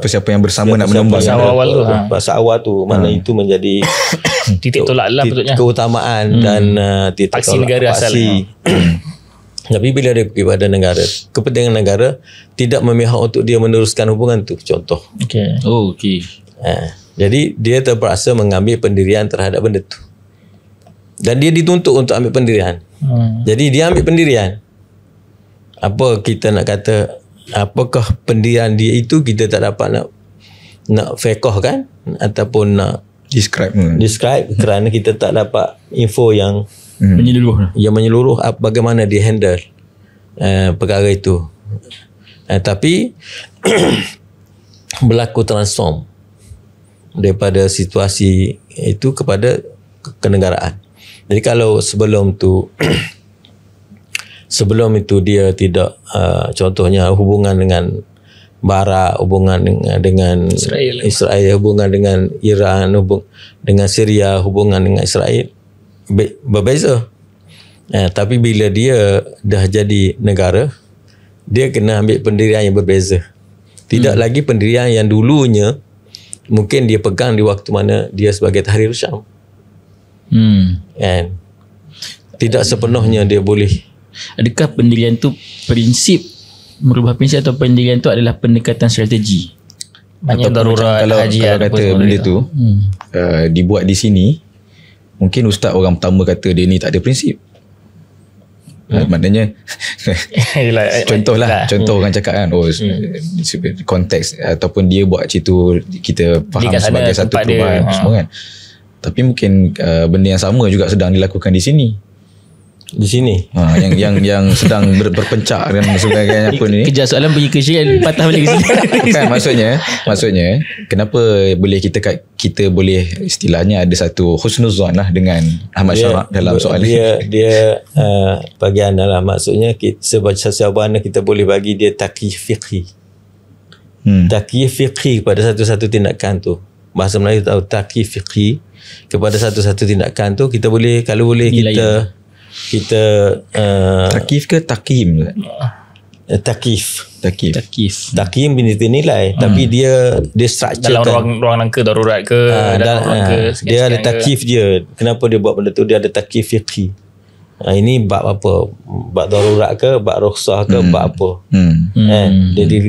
siapa yang bersama nak menembak bahasa awal tu mana itu menjadi titik tolak lah betulnya, keutamaan dan titik paksi tolak negara asal. Tapi bila dia pergi pada negara, kepentingan negara tidak memihak untuk dia meneruskan hubungan tu, contoh. Okey. Jadi dia terpaksa mengambil pendirian terhadap benda tu. Dan dia dituntut untuk ambil pendirian. Jadi dia ambil pendirian. Apa kita nak kata, apakah pendirian dia itu kita tak dapat nak fiqh kan, ataupun nak describe kerana kita tak dapat info yang menyeluruh bagaimana dia handle perkara itu. Tapi berlaku transform daripada situasi itu kepada kenegaraan. Jadi kalau sebelum itu dia tidak contohnya hubungan dengan Barat, hubungan dengan Israel, hubungan dengan Iran, dengan Syria, hubungan dengan Israel berbeza. Tapi bila dia dah jadi negara, dia kena ambil pendirian yang berbeza. Tidak lagi pendirian yang dulunya mungkin dia pegang di waktu mana dia sebagai Tahrirus Syam. Tidak sepenuhnya dia boleh. Adakah pendirian tu merubah prinsip atau pendirian tu adalah pendekatan strategi? Banyak darurat kalau kata benda tu dibuat di sini, mungkin ustaz orang pertama kata dia ni tak ada prinsip. Maknanya contoh orang cakap kan, konteks ataupun dia buat situ kita faham sebagai satu perubahan semua kan. Tapi mungkin benda yang sama juga sedang dilakukan di sini. Yang sedang berpencak dan sebagainya apa ni. Kejar soalan pergi ke sini patah balik ke sini. Kan maksudnya kenapa boleh kita boleh istilahnya ada satu husnuzan lah dengan Ahmad Syarak dalam soal ni. Dia bagi anda lah, maksudnya sebagai mana kita boleh bagi dia takyif fiqhi. Takyif fiqhi kepada satu-satu tindakan tu. Bahasa Melayu tahu takyif fiqhi kepada satu-satu tindakan tu, kita boleh, kalau boleh kita takif ke takim? Takim dinilai, tapi dia structure dalam ruang rangka darurat ke dia ada takif dia. Kenapa dia buat benda tu? Dia ada takif fiqhi. Ini bab apa? Bab darurat ke, bab rukhsah ke, bab apa?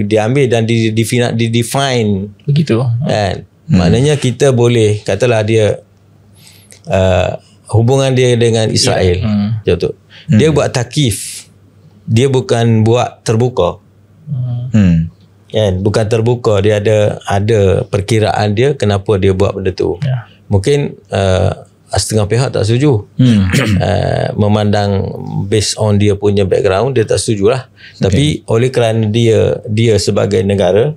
Dia ambil dan define begitu. Maknanya kita boleh katalah dia hubungan dia dengan Israel, contoh. Dia buat takif, dia bukan buat terbuka. Bukan terbuka, dia ada perkiraan dia kenapa dia buat benda tu. Mungkin setengah pihak tak setuju. Memandang based on dia punya background, dia tak setujulah. Tapi oleh kerana dia sebagai negara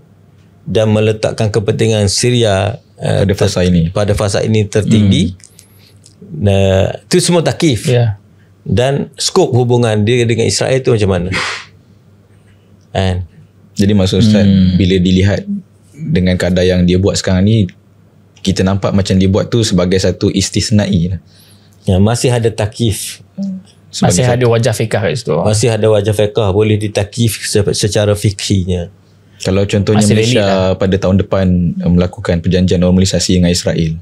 dan meletakkan kepentingan Syria pada fasa ini tertinggi. Itu semua takif. Dan skop hubungan dia dengan Israel tu macam mana? Jadi maksud Ustaz, bila dilihat dengan kadar yang dia buat sekarang ni, kita nampak macam dia buat tu sebagai satu istisnai. Masih ada takif. Masih ada wajah fiqah kat situ. Masih ada wajah fiqah, boleh ditakif secara fikhinya. Kalau contohnya Malaysia pada tahun depan melakukan perjanjian normalisasi dengan Israel,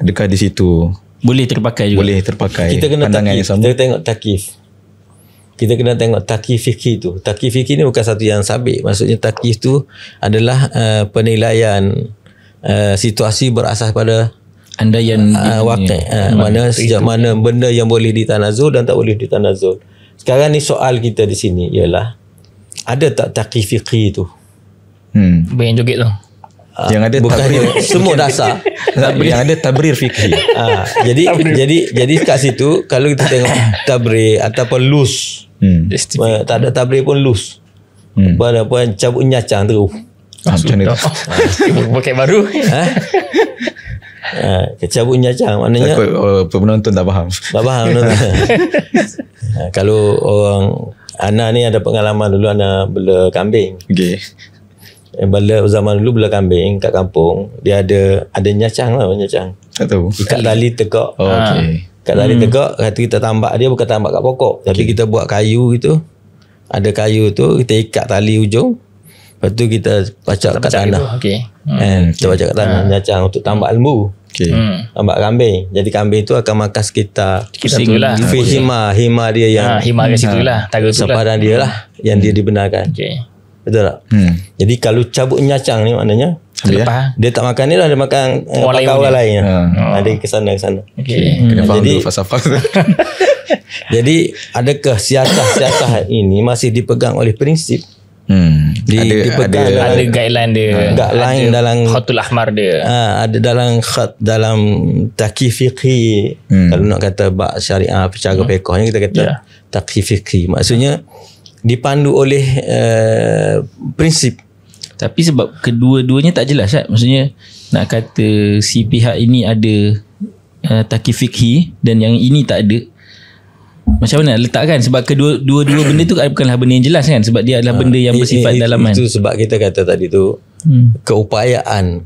adakah di situ boleh terpakai juga? Boleh terpakai. Kita kena pandangan takif, yang sama. kita tengok takif. Kita kena tengok takif fikih tu. Takif fikih ni bukan satu yang sabit. Maksudnya takif tu adalah penilaian situasi berasas pada andaian wakil. Mana sejak mana benda yang boleh ditanazul dan tak boleh ditanazul. Sekarang ni soal kita di sini ialah, ada tak takif fikih tu? Yang joget tu. Yang ada bukan semua dasar. Yang ada tabrir fikih. Jadi kat situ kalau kita tengok tabrir ataupun lus, tak ada tabrir pun lus. Walaupun cabut nyacang terus. Macam mana tu? Pakai baru. Cabut nyacang maknanya penonton tak faham. Tak faham kalau orang Ana ni ada pengalaman dulu, Ana bela kambing. Okey. Bela zaman dulu bela kambing kat kampung, dia ada nyacang lah, nyacang. Tak tahu. Ikat tali tegak. Okey. Ikat tali tegak, kata kita tambak dia bukan tambak kat pokok, tapi kita buat kayu gitu. Ada kayu tu kita ikat tali ujung. Lepas tu kita pacak kat tanah. Kita pacak kat tanah nyacang untuk tambak lembu. Tambak kambing. Jadi kambing tu akan makan sekitar hima dia yang hima kat situ lah, sepadan dia lah yang dia dibenarkan. Betul tak? Jadi kalau cabut nyacang ni maknanya dia tak makan ni lah, dia makan orang lain. Dia ke sana. Kena faham dulu falsafah. Jadi adakah siasah ini masih dipegang oleh prinsip? Ada guideline dia, guideline dalam khatul ahmar dia. Ada dalam takif fiqhi. Kalau nak kata bab syariah secara fiqhnya kita kata takif fiqhi. Maksudnya dipandu oleh prinsip. Tapi sebab kedua-duanya tak jelas kan? Maksudnya nak kata si pihak ini ada takif fiqhi dan yang ini tak ada, macam mana letakkan? Sebab kedua-dua benda tu bukanlah benda yang jelas kan, sebab dia adalah benda yang bersifat dalaman. Itu sebab kita kata tadi tu keupayaan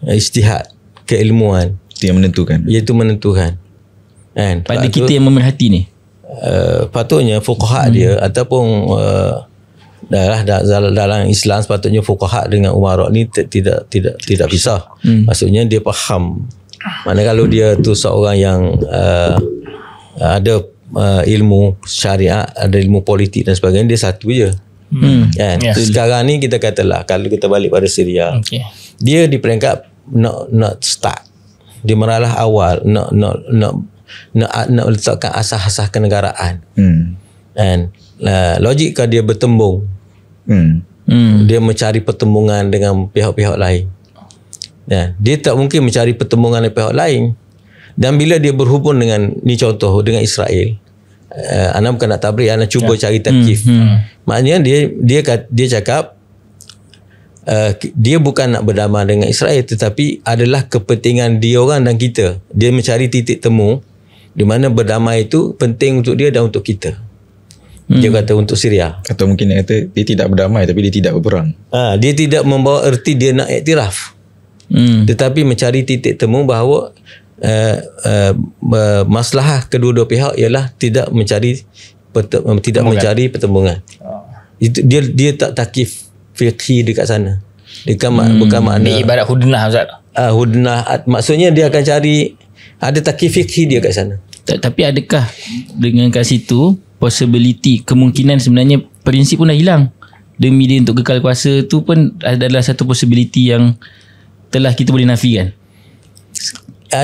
ijtihad, keilmuan itu yang menentukan. Iaitu menentukan kan? Pada kita yang memerhati ni patutnya fuqaha dia ataupun dalam Islam sepatutnya fuqaha dengan umara ni tidak pisah. Maksudnya dia faham. Mana kalau dia tu seorang yang ada ilmu syariat, ada ilmu politik dan sebagainya, dia satu je. Kan? Sekarang ni kita katalah kalau kita balik pada Syria, dia di peringkat nak start, dia meralah awal nak letakkan asas-asas kenegaraan. And logika dia bertembung. Dia mencari pertembungan dengan pihak-pihak lain. Dia tak mungkin mencari pertembungan dengan pihak lain. Dan bila dia berhubung dengan ni, contoh dengan Israel, Ana bukan nak tabrik, Ana cuba cari takif. Maknanya dia cakap dia bukan nak berdamai dengan Israel, tetapi adalah kepentingan dia orang dan kita. Dia mencari titik temu di mana berdamai itu penting untuk dia dan untuk kita. Dia kata untuk Syria. Atau mungkin dia kata dia tidak berdamai tapi dia tidak berperang. Dia tidak membawa erti dia nak iktiraf. Tetapi mencari titik temu bahawa masalah kedua-dua pihak ialah tidak mencari pertembungan. Itu dia tak takif fiqhi dekat sana. Bukan makna dia ibarat hudnah Ustaz. Hudnah maksudnya dia akan cari ada takif fiqhi dia kat sana. Tapi adakah dengan kat situ possibility, kemungkinan sebenarnya prinsip pun dah hilang demi dia untuk kekal kuasa tu pun adalah satu possibility yang telah kita boleh nafikan.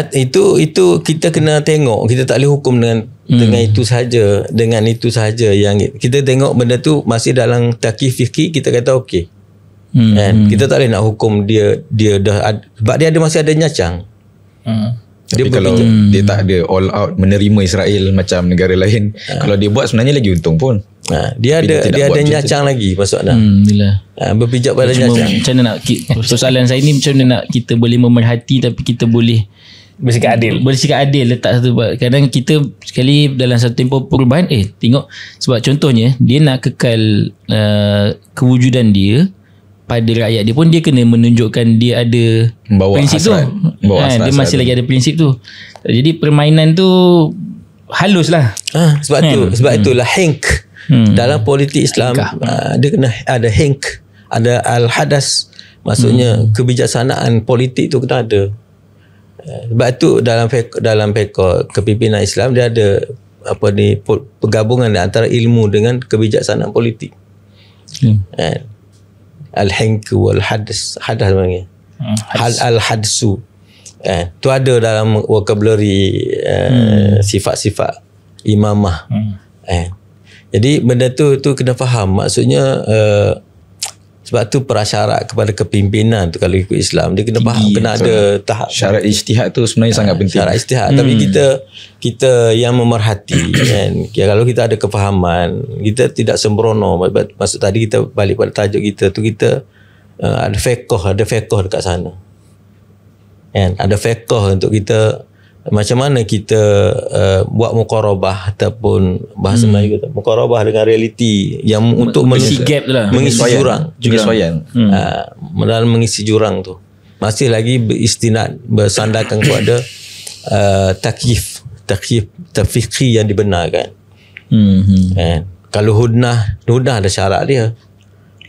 Itu kita kena tengok. Kita tak boleh hukum dengan itu sahaja. Dengan itu sahaja yang kita tengok benda tu masih dalam takif fiqhi, kita kata okey. Kita tak boleh nak hukum dia dah sebab dia masih ada nyacang. Tapi kalau dia tak ada all out menerima Israel macam negara lain, kalau dia buat sebenarnya lagi untung pun. Dia ada nyacang lagi maksudnya. Berpijak pada nyacang. Macam mana nak soalan saya ni, macam mana nak kita boleh memerhati tapi kita boleh bersikap adil letak satu. Kadang kita sekali dalam satu tempoh perubahan tengok, sebab contohnya dia nak kekal kewujudan dia pada rakyat dia pun, dia kena menunjukkan dia ada prinsip hasrat, tu dia masih lagi ada prinsip tu. Jadi permainan tu halus lah. Sebab itulah hink dalam politik Islam. Dia kena ada hink, ada al-hadas, maksudnya kebijaksanaan politik tu kena ada. Sebab tu dalam fiqh kepimpinan Islam dia ada pergabungan antara ilmu dengan kebijaksanaan politik. Al-hink wal hadas sebenarnya. Al-hadsu tu ada dalam vocabulary sifat-sifat imamah. Jadi benda tu kena faham. Maksudnya sebab tu prasyarat kepada kepimpinan tu kalau ikut Islam dia kena faham, kena ada tahap. Syarat ijtihad tu sebenarnya sangat penting. Syarat ijtihad. Tapi kita yang memerhati kan. Kalau kita ada kefahaman, kita tidak sembrono. Maksud tadi kita balik pada tajuk kita tu, kita ada fiqh dekat sana. Kan? Ada fiqh untuk kita macam mana kita buat muqarabah ataupun bahasa Melayu kata muqarabah dengan realiti yang untuk mengisi gap tu lah, mengisi jurang penyesuaian. Dalam mengisi jurang tu masih lagi beristinad, bersandarkan kepada takyif yang dibenarkan. Kalau hudnah ada syarat dia,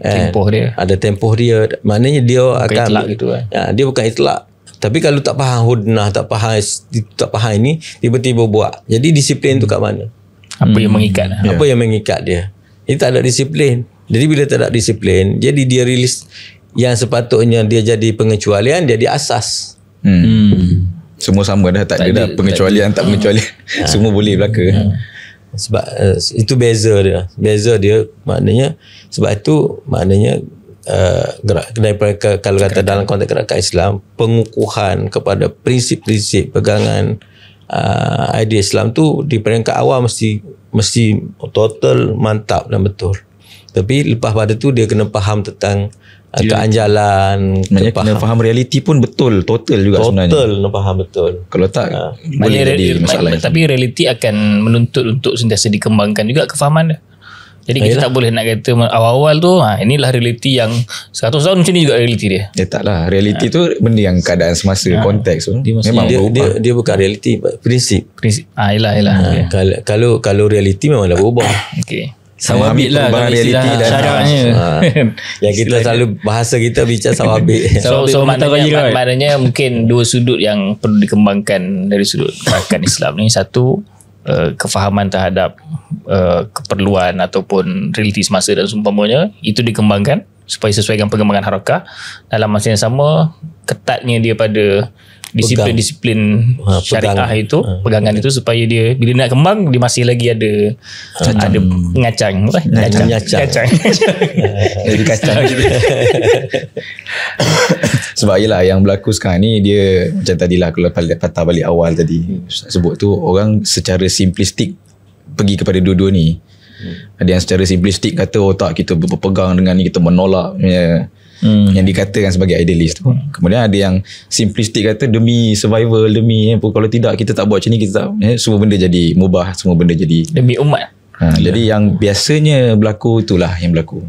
tempoh dia, ada tempoh dia, maknanya dia akan itlak gitu kan. Dia bukan itlak. Tapi kalau tak faham hudnah, tak faham ini, tiba-tiba buat. Jadi disiplin tu kat mana? Apa yang mengikat? Apa yang mengikat dia? Dia tak ada disiplin. Jadi bila tak ada disiplin, jadi dia rilis yang sepatutnya dia jadi pengecualian, jadi asas. Semua sama dah, tak ada dah pengecualian, tak pengecualian. Semua boleh belaka. Sebab itu beza dia maknanya. Sebab itu maknanya daripada kalau kata dalam konteks gerakan Islam, pengukuhan kepada prinsip-prinsip pegangan idea Islam tu di peringkat awal mesti total mantap dan betul. Tapi lepas pada tu dia kena faham tentang keanjalan, kena faham realiti pun betul, total juga sebenarnya. Total kena faham betul. Kalau tak boleh jadi masalah. Tapi realiti akan menuntut untuk sentiasa dikembangkan juga kefahaman dia. Jadi kita tak boleh nak kata awal-awal tu inilah realiti yang 100 tahun macam ni juga realiti dia. Taklah, realiti tu benda yang keadaan semasa, konteks tu memang berubah. Dia bukan realiti, prinsip. Yelah. Kalau realiti memang dah berubah. Okey. Sawabit lah kalau istilah syaratnya. Yang kita selalu bahasa kita bicara sawabit. So maknanya mungkin dua sudut yang perlu dikembangkan dari sudut gerakan Islam ni. Satu, kefahaman terhadap keperluan ataupun realiti semasa dan seumpamanya, itu dikembangkan supaya sesuai dengan perkembangan harakah. Dalam masa yang sama, ketatnya dia pada disiplin syariah itu, pegangan itu, supaya dia bila nak kembang dia masih lagi ada ngacang. Jadi kacang. Sebab yelah yang berlaku sekarang ni, dia macam tadilah kalau patah balik awal tadi sebut tu, orang secara simplistik pergi kepada dua-dua ni. Ada yang secara simplistik kata tak, kita berpegang dengan ni, kita menolak yang dikatakan sebagai idealis tu. Kemudian ada yang simplistik kata demi survival, demi kalau tidak kita tak buat macam ni, kita tak, semua benda jadi mubah, semua benda jadi demi umat. Jadi yang biasanya berlaku itulah yang berlaku.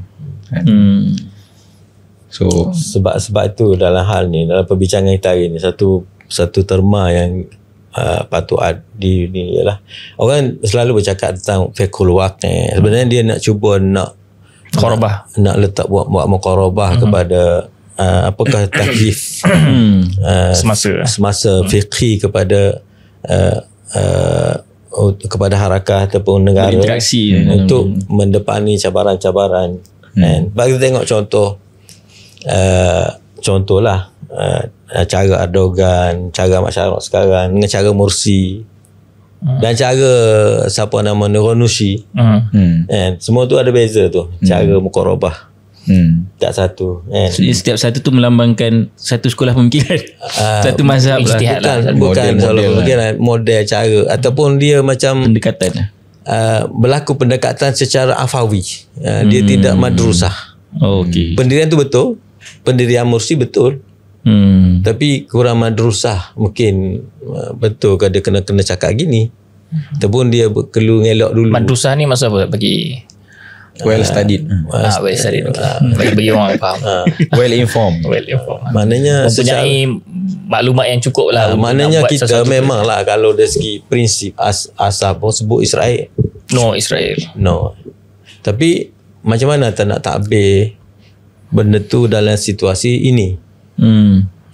So sebab itu dalam hal ni, dalam perbincangan kita hari ni, satu terma yang patut ni ialah orang selalu bercakap tentang fiqhul waqi'. Sebenarnya dia nak cuba nak letak buat muqarabah kepada apakah taklif semasa fiqhi kepada harakah ataupun negara untuk mendepani cabaran-cabaran. Bagi kita tengok contohlah cara Erdogan, cara masyarakat sekarang dengan cara Mursi dan cara siapa nama Nurunushi. Semua tu ada beza tu, cara muqarabah. Tak satu. Jadi setiap satu tu melambangkan satu sekolah pemikiran, satu mazhab lah. Bukan model cara ataupun dia macam pendekatan. berlaku pendekatan secara afawi. Dia tidak madrusah. Okey. Pendirian tu betul, pendirian Mursi betul, tapi kurang madrusah. Mungkin betul ke dia kena cakap gini, ataupun dia perlu ngelak dulu. Madrasah ni maksud apa bagi Well studied. well studied. Bagi orang faham. Well informed. Maknanya Mempunyai maklumat yang cukup lah. maknanya kita memanglah kalau dari segi prinsip asal pun sebut Israel. No Israel. No. Tapi macam mana tak nak takbir benda tu dalam situasi ini?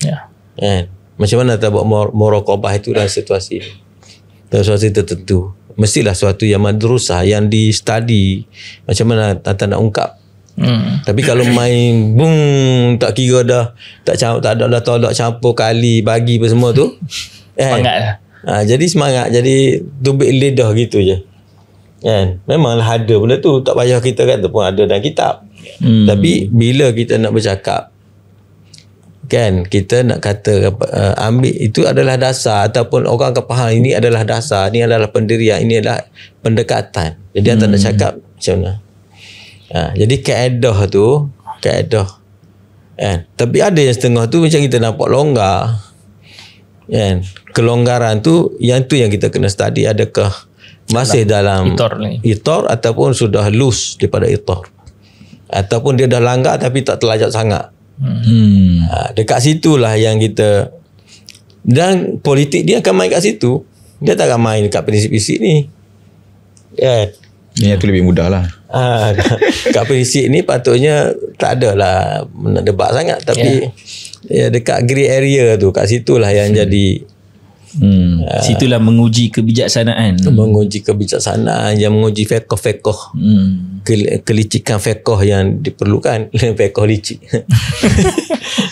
Ya. Kan? Macam mana tak buat muraqabah itu dalam situasi ini? Dalam situasi tertentu. Mestilah suatu yang madrusah, yang di study. Macam mana tak nak ungkap. Tapi kalau main boom, tak kira dah, tak ada dah tolak campur kali bagi apa semua tu. Semangat lah. Jadi semangat, jadi tubik lidah gitu je. Kan? Memanglah ada benda tu, tak payah kita kata pun ada dalam kitab. Tapi bila kita nak bercakap, kan, kita nak kata ambil itu adalah dasar, ataupun orang akan faham ini adalah dasar, ini adalah pendirian, ini adalah pendekatan. Jadi anda nak cakap macam mana? Jadi kaedah tu, kan. Tapi ada yang setengah tu macam kita nampak longgar, kan. Kelonggaran tu yang kita kena study, adakah masih dalam itar ataupun sudah loose daripada itar, ataupun dia dah langgar tapi tak terlajak sangat. Dekat situlah yang kita, dan politik dia akan main kat situ, dia tak akan main dekat prinsip-prinsip ni, kan. Yang tu lebih mudah lah. Kat prinsip ni patutnya tak adalah nak debat sangat, tapi dekat grey area tu, kat situlah yang jadi situlah menguji kebijaksanaan. Menguji kebijaksanaan, yang menguji fiqh-fiqh, kelicikan fiqh yang diperlukan. Fiqh licik.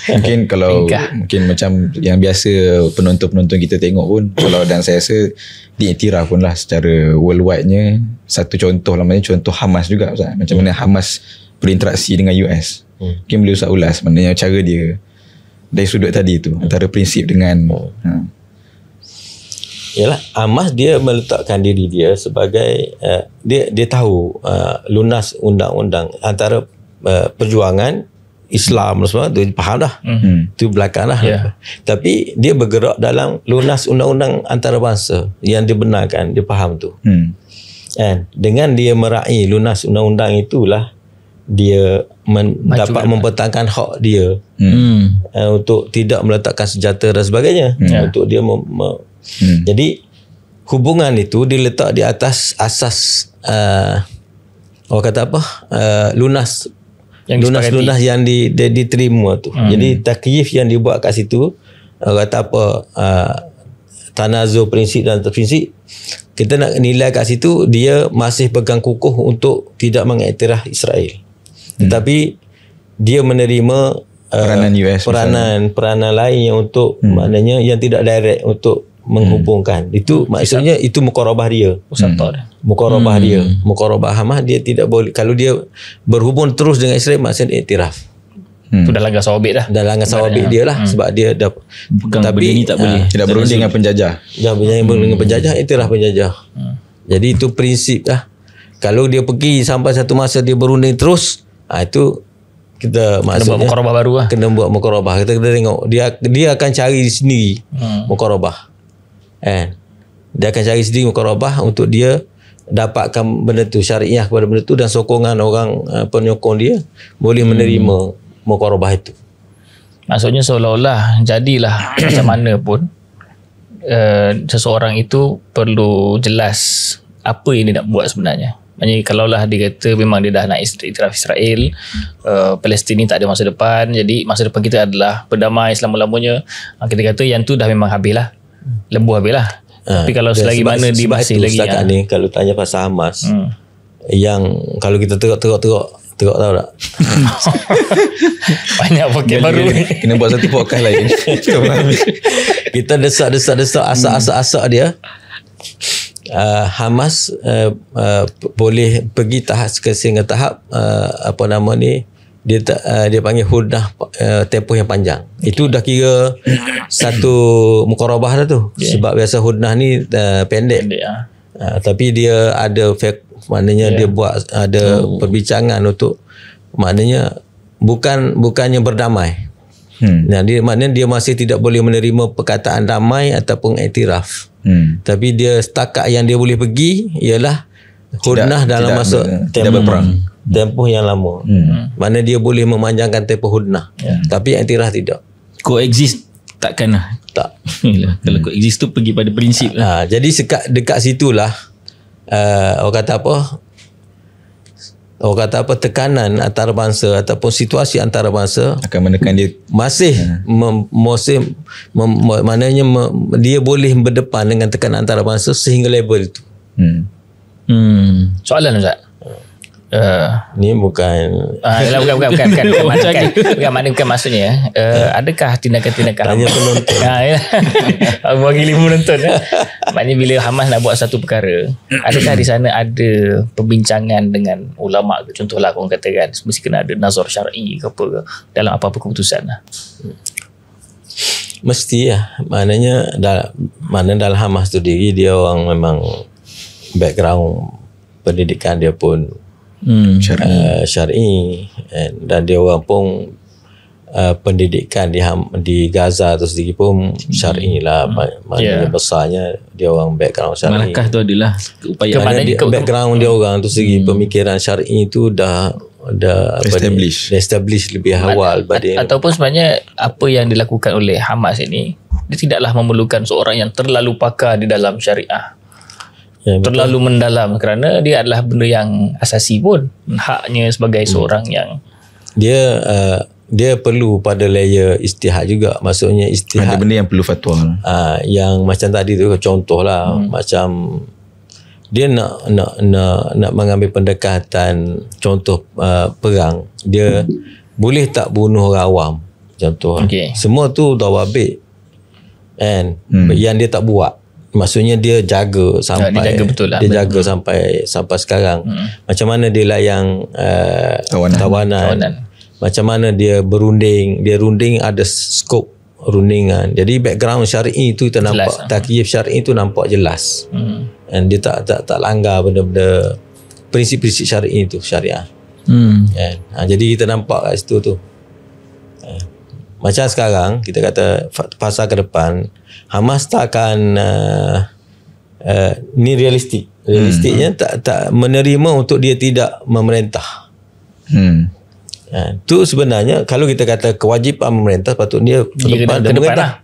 Mungkin kalau mungkin macam yang biasa penonton-penonton kita tengok pun, kalau dan saya rasa diiktiraf pun lah secara worldwide-nya, satu contoh lah, maknanya contoh Hamas juga Ustaz. Macam mana Hamas berinteraksi dengan US. Mungkin boleh Ustaz ulas maknanya cara dia dari sudut tadi tu, antara prinsip dengan Yalah, Hamas dia meletakkan diri dia sebagai dia tahu lunas undang-undang antara perjuangan Islam semua tu, faham dah. Tu belakang lah. Tapi dia bergerak dalam lunas undang-undang antarabangsa yang dibenarkan, dia faham tu. Dengan dia meraih lunas undang-undang itulah dia dapat mempertahankan hak dia untuk tidak meletakkan senjata dan sebagainya, untuk dia jadi hubungan itu diletak di atas asas orang kata apa, lunas yang diterima tu. Jadi takyif yang dibuat kat situ, kata apa, tanazul prinsip dan prinsip, kita nak nilai kat situ dia masih pegang kukuh untuk tidak mengiktiraf Israel. Tetapi dia menerima peranan US, peranan lain yang untuk maknanya yang tidak direct untuk menghubungkan. Itu maksudnya itu muqarabah dia. Muqarabah dia. Muqarabah Hamas dia tidak boleh, kalau dia berhubung terus dengan Israel maksudnya iktiraf. Itu dah langgar sawabit dah. Dah langgar sawabit dia lah, sebab dia dah tapi ni tak boleh. Tidak berunding dengan penjajah. Jangan berunding dengan penjajah, iktiraf penjajah. Jadi itu prinsip lah. Kalau dia pergi sampai satu masa dia berunding terus, itu kita maksudnya buat muqarabah baru lah. Kena buat muqarabah. Kita tengok dia akan cari sendiri muqarabah. Dia akan cari sendiri muqarabah untuk dia dapatkan benda tu, syariah kepada benda tu, dan sokongan orang penyokong dia boleh menerima muqarabah itu. Maksudnya seolah-olah jadilah macam mana pun seseorang itu perlu jelas apa yang dia nak buat sebenarnya. Maksudnya kalaulah dia kata memang dia dah nak iktiraf Israel, Palestin ni tak ada masa depan, jadi masa depan kita adalah berdamai selama-lamanya, kita kata yang tu dah memang habis lah, lebuh habis lah. Tapi kalau selagi mana dia masih lagi ni, kalau tanya pasal Hamas, yang kalau kita terok tahu tak? Banyak pakai baru ni. Kena buat satu podcast lain. Kita desak asak dia. Hamas boleh pergi sehingga tahap apa nama ni, dia panggil hudnah tempoh yang panjang. Itu dah kira satu muqarabah dah tu. Sebab biasa hudnah ni pendek. Tapi dia ada maknanya dia buat ada perbincangan untuk maknanya bukannya berdamai. Nah, maknanya dia masih tidak boleh menerima perkataan damai ataupun iktiraf. Tapi dia setakat yang dia boleh pergi ialah hudnah dalam masa tidak berperang. Tempoh yang lama. Mana dia boleh memanjangkan tempoh hudnah. Tapi iktiraf tidak. Coexist takkan lah. Tak. Kalau coexist tu pergi pada prinsip lah. Jadi dekat situlah orang kata apa tekanan antarabangsa ataupun situasi antarabangsa akan menekan dia masih maknanya dia boleh berdepan dengan tekanan antarabangsa sehingga level itu. Soalan Ustaz. Ni bukan bukan maksudnya adakah tindakan-tindakan tanya penonton. Mewakili penonton. Maknanya bila Hamas nak buat satu perkara, adakah di sana ada perbincangan dengan ulama ke, contohlah orang katakan mesti kena ada nazar syar'i ke apa ke dalam apa-apa keputusan lah. Mesti lah. Maknanya dalam Hamas tu diri dia orang memang background pendidikan dia pun syar'i, dan dia orang pun pendidikan di Gaza tu sendiri pun syar'i lah. Maknanya besarnya dia orang background syar'i. Malakah tu adalah upaya background dia orang tu sendiri pemikiran syar'i tu dah establish lebih awal. Ataupun sebenarnya apa yang dilakukan oleh Hamas ini, dia tidaklah memerlukan seorang yang terlalu pakar di dalam syariah, terlalu mendalam, kerana dia adalah benda yang asasi pun, haknya sebagai seorang yang dia perlu pada layer ijtihad juga. Maksudnya ijtihad, ada benda yang perlu fatwa. Yang macam tadi tu contohlah, macam dia nak mengambil pendekatan contoh perang, dia boleh tak bunuh orang awam contoh. Semua tu dawabit kan, yang dia tak buat. Maksudnya dia jaga sampai dia jaga betul lah. Dia jaga sampai sekarang. Macam mana dia layang tawanan. Macam mana dia berunding. Dia runding ada skop rundingan. Jadi background syar'i itu kita nampak, takyif syar'i itu nampak jelas. Dan dia tak langgar benda-benda prinsip-prinsip syar'i itu, syariah. Jadi kita nampak kat situ tu. Macam sekarang kita kata fasa ke depan, Hamas tak akan ni realistiknya tak menerima untuk dia tidak memerintah. Tu sebenarnya kalau kita kata kewajipan memerintah, patut dia ke depan memerintah.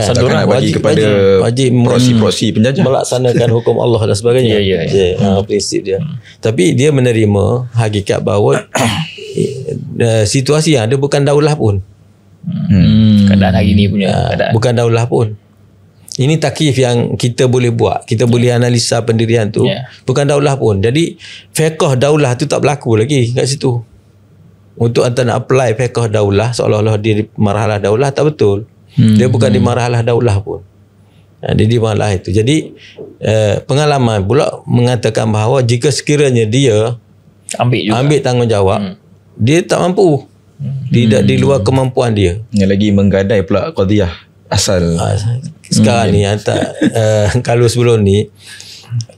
Takkan nak bagi kepada proksi penjajah melaksanakan hukum Allah dan sebagainya. Prinsip dia. Tapi dia menerima hakikat bahawa situasi yang ada bukan daulah pun. Keadaan hari ni punya keadaan. Bukan daulah pun. Ini takyif yang kita boleh buat. Kita boleh analisa pendirian tu. Bukan daulah pun. Jadi fiqh daulah tu tak berlaku lagi kat situ. Untuk anda nak apply fiqh daulah seolah-olah dia di marhalah daulah, tak betul. Dia bukan di marhalah daulah pun. Dia di marhalah itu. Jadi pengalaman pula mengatakan bahawa jika sekiranya dia ambil tanggungjawab, dia tak mampu. Tidak di luar kemampuan dia. Yang lagi menggadai pula qadiyah asal. Sekarang ni kalau sebelum ni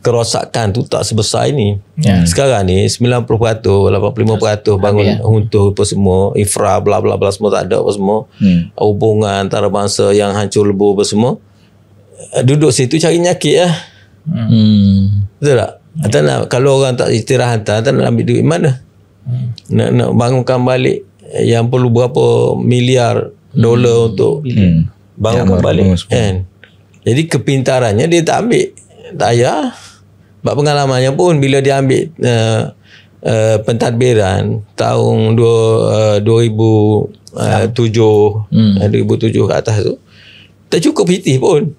kerosakan tu tak sebesar ini. Sekarang ni 90%, 85% bangun runtuh apa semua, infra bla bla bla semua tak ada apa semua. Hubungan antarabangsa yang hancur lebur apa semua. Duduk situ cari nyakit lah. Betul tak? Kalau orang tak istirahat, tak nak ambil duit mana? Nak bangunkan balik yang perlu berapa miliar dolar untuk bangunkan balik kan. Jadi kepintarannya dia tak ambil, tak payah. Sebab pengalamannya pun bila dia ambil pentadbiran tahun 2007 ke atas tu, tak cukup hitih pun.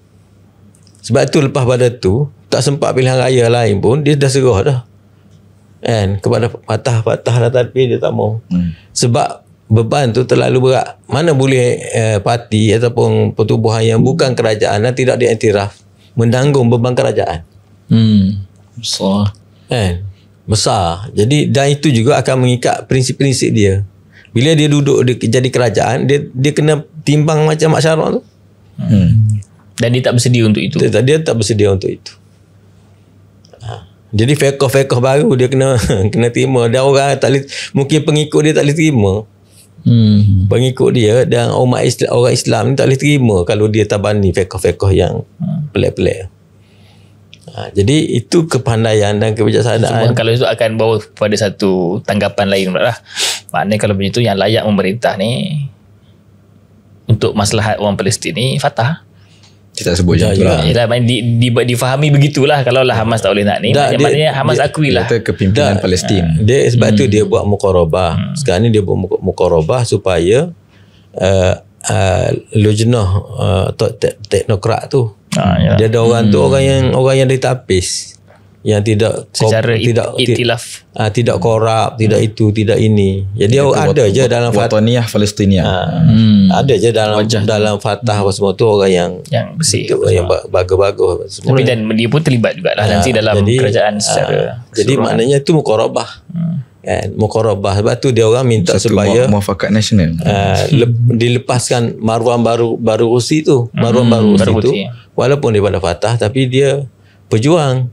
Sebab tu lepas pada tu tak sempat pilihan raya lain pun, dia dah serah dah kan kepada patah-patah tadbir, dia tak mau. Sebab beban tu terlalu berat. Mana boleh parti ataupun pertubuhan yang bukan kerajaan dan tidak diiktiraf menanggung beban kerajaan. Besar kan, besar. Jadi dan itu juga akan mengikat prinsip-prinsip dia. Bila dia duduk jadi kerajaan, dia kena timbang macam masyarakat tu. Dan dia tak bersedia untuk itu. Dia tak bersedia untuk itu. Jadi fiqh baru dia kena terima. Dan orang mungkin pengikut dia tak boleh terima. Pengikut dia dan orang Islam ni tak boleh terima kalau dia tabani fiqh yang pelik-pelik. Jadi itu kepandaian dan kebijaksanaan. Cuma kalau itu akan bawa pada satu tanggapan lain pula lah. Maknanya kalau begitu yang layak memerintah ni untuk maslahat orang Palestin ni Fatah. Kita tak sebut macam tu lah. Yelah, difahami begitulah. Kalau lah Hamas tak boleh nak ni, maknanya Hamas akui lah. Dia kepimpinan Palestin. Dia sebab tu dia buat muqarabah. Sekarang ni dia buat muqarabah supaya lujnah teknokrat tu. Dia ada orang tu orang yang ditapis, yang tidak secara iktilaf, tidak korup, tidak itu, tidak ini. Jadi ada je dalam Wataniyah Palestiniyah. Ada je dalam Fatah apa semua tu orang yang bersih, yang bagus-bagus. Tapi dan dia pun terlibat jugalah nanti dalam kerajaan secara jadi maknanya tu muqarabah. Kan, muqarabah. Sebab tu dia orang minta satu supaya muafakat nasional dilepaskan Marwan baru Rusi tu. Marwan baru Rusi tu walaupun dia pada Fatah tapi dia pejuang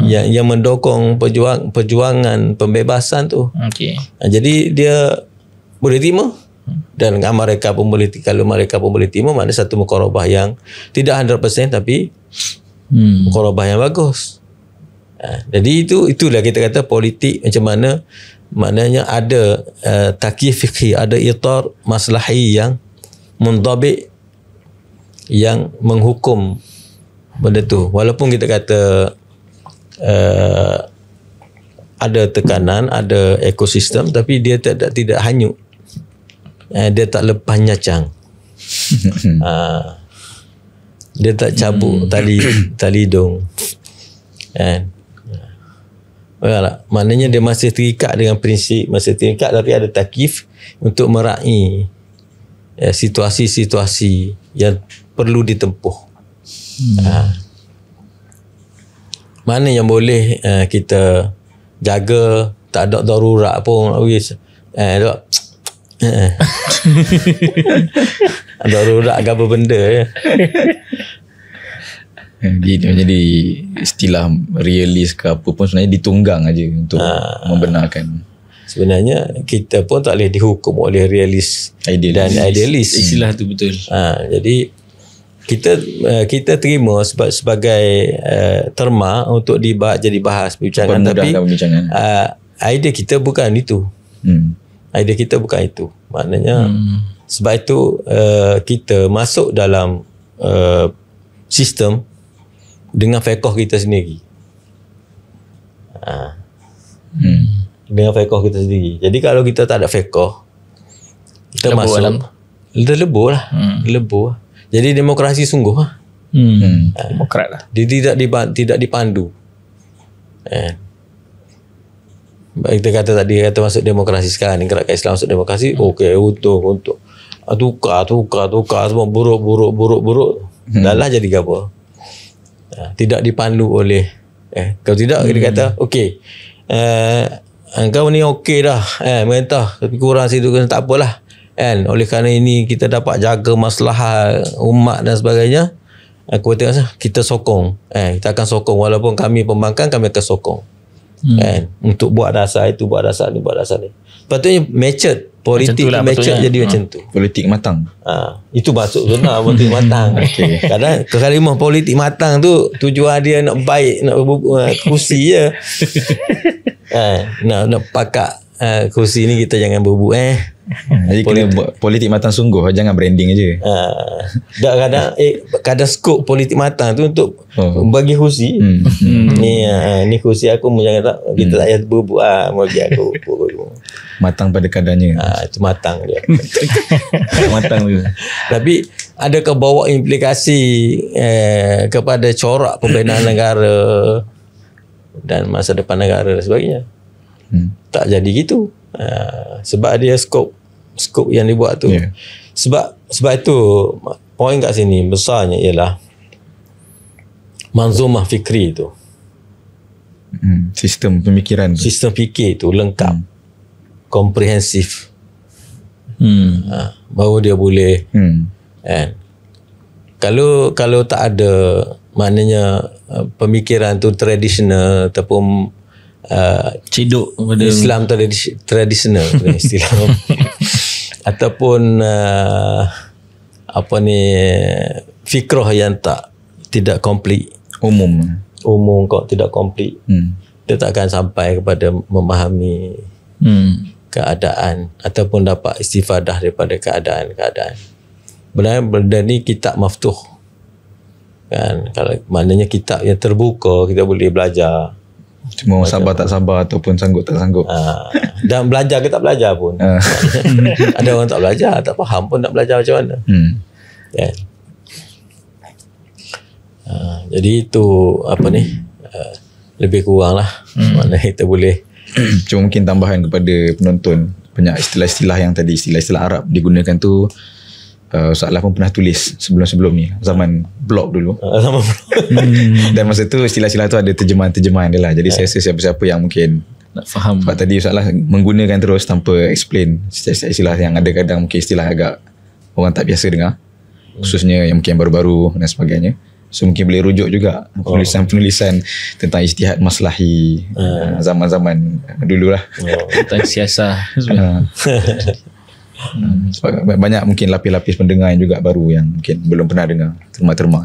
yang mendukung perjuangan pembebasan tu. Jadi dia boleh terima dan mereka pun boleh, kalau mereka pun boleh terima, maknanya satu muqarabah yang tidak 100% tapi muqarabah yang bagus. Jadi itulah kita kata politik macam mana, maknanya ada takyif fiqhi, ada itar maslahi yang mundabit, yang menghukum benda tu. Walaupun kita kata ada tekanan, ada ekosistem, tapi dia tidak hanyut. Dia tak lepas nyacang. Dia tak cabut tali hidung. Kan? Maknanya dia masih terikat dengan prinsip, masih terikat, tapi ada takyif untuk meraih situasi-situasi yang perlu ditempuh. Mana yang boleh kita jaga, tak ada darurat pun. Darurat ke apa benda dia menjadi istilah realis ke apa pun sebenarnya ditunggang aja untuk membenarkan. Sebenarnya kita pun tak boleh dihukum oleh realis dan idealis. Istilah tu betul. Jadi kita terima sebagai terma untuk jadi bahas perbincangan, tapi idea kita bukan itu. Idea kita bukan itu. Maknanya sebab itu kita masuk dalam sistem dengan fiqh kita sendiri. Dengan fiqh kita sendiri. Jadi kalau kita tak ada fiqh, kita lebur masuk lebur lah. Lebur. Jadi demokrasi sungguh lah. Demokrat lah. Dia tidak dipandu. Kita kata tadi, kata masuk demokrasi sekarang ni, gerakan Islam masuk demokrasi, okey, untuk tukar semua buruk. Dah lah jadi apa? Tidak dipandu oleh kalau tidak kita kata okey, engkau ni okey dah merintah, tapi kurang situ kan, tak apalah kan, oleh kerana ini kita dapat jaga masalah umat dan sebagainya, aku kata kita sokong, kita akan sokong, walaupun kami pembangkang, kami akan sokong kan, untuk buat dasar itu, buat dasar ni. Patutnya matured politik, matured jadi macam tu, politik matang. Itu masuk zona politik matang. Kadang kalimah politik matang tu tujuan dia nak baik, nak kursi je. Nak pakak kursi ni, kita jangan berbuk Jadi kena buat politik matang sungguh, jangan branding aje. Kadang skop politik matang tu untuk bagi kursi. Ni kursi aku, jangan tak, kita tak payah berbuk bagi aku. Matang pada kadarnya. Itu matang dia. Matang tu. Tapi adakah bawa implikasi kepada corak pembinaan negara dan masa depan negara dan sebagainya? Tak jadi gitu. Sebab dia skop yang dibuat tu. Sebab itu poin kat sini besarnya ialah manzumah fikri tu. Sistem pemikiran tu. Sistem fikir tu lengkap, komprehensif. Baru dia boleh kalau tak ada, maknanya pemikiran tu tradisional ataupun cedok pada Islam tradisional istilah ataupun fikrah yang tidak komplit, umum kok tidak komplit, dia tak akan sampai kepada memahami keadaan ataupun dapat istifadah daripada keadaan. Sebenarnya benda ni kitab maftuh kan, kalau maknanya kitab yang terbuka, kita boleh belajar. Cuma sabar tak sabar ataupun sanggup tak sanggup. Dan belajar ke tak belajar pun. Ada orang tak belajar, tak faham pun nak belajar macam mana. Yeah. Jadi itu lebih kurang lah. Mana kita boleh. Cuma mungkin tambahan kepada penonton, banyak istilah-istilah yang tadi, istilah-istilah Arab digunakan tu, Ustaz pun pernah tulis sebelum-sebelum ni, zaman blog dulu. Dan masa tu istilah-istilah tu ada terjemahan-terjemahan dia lah. Jadi saya rasa siapa-siapa yang mungkin nak faham, sebab tadi Ustaz menggunakan terus tanpa explain istilah yang ada kadang mungkin istilah agak orang tak biasa dengar, khususnya yang mungkin baru-baru dan sebagainya. So mungkin boleh rujuk juga penulisan-penulisan tentang ijtihad maslahi zaman-zaman dulu lah, tentang siasah. Sebab banyak mungkin lapis-lapis pendengar yang juga baru yang mungkin belum pernah dengar terma-terma.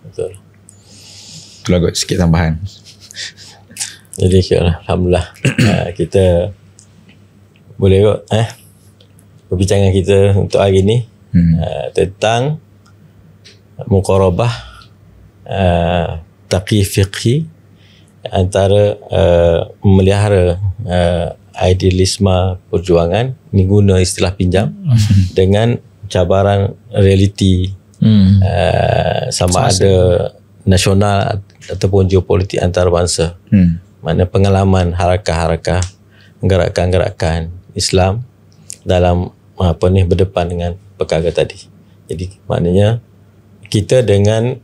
Betul. Itulah kot sikit tambahan. Jadi alhamdulillah kita boleh kot perbincangan kita untuk hari ni tentang muqarabah taqi fiqhi antara memelihara idealisme perjuangan, ni guna istilah pinjam, dengan cabaran realiti sama ada nasional ataupun geopolitik antarabangsa. Mana pengalaman harakah-harakah, gerakan-gerakan Islam dalam berdepan dengan perkara tadi. Jadi maknanya kita dengan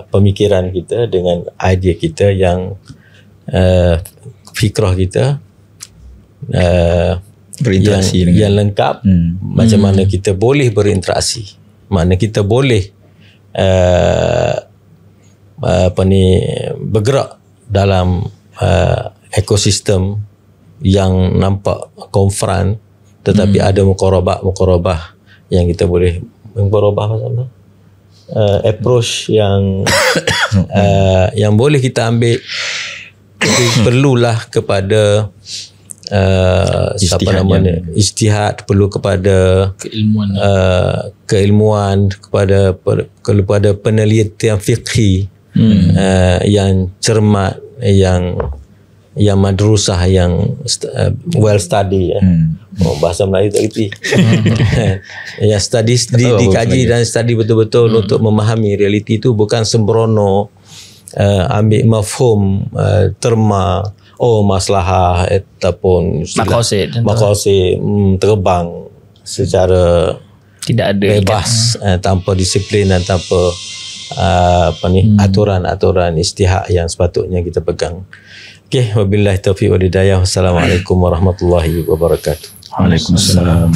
pemikiran kita, dengan idea kita yang fikrah kita berinteraksi yang lengkap, macam mana kita boleh berinteraksi, mana kita boleh bergerak dalam ekosistem yang nampak konfront, tetapi ada muqarabah yang kita boleh approach yang boleh kita ambil. Perlulah kepada ijtihad, perlu kepada keilmuan, kepada penelitian fiqhi yang cermat, yang madrusah, yang well study. Bahasa Melayu tak reti. Yang study, dikaji dan study betul-betul untuk memahami realiti itu, bukan sembrono ambil mafhum terma maslahah ataupun maqasid terbang secara tidak ada bebas, tanpa disiplin dan tanpa aturan-aturan istihad yang sepatutnya kita pegang. Okey, wabillahi taufiq wal hidayah. Wassalamualaikum warahmatullahi wabarakatuh. Waalaikumsalam.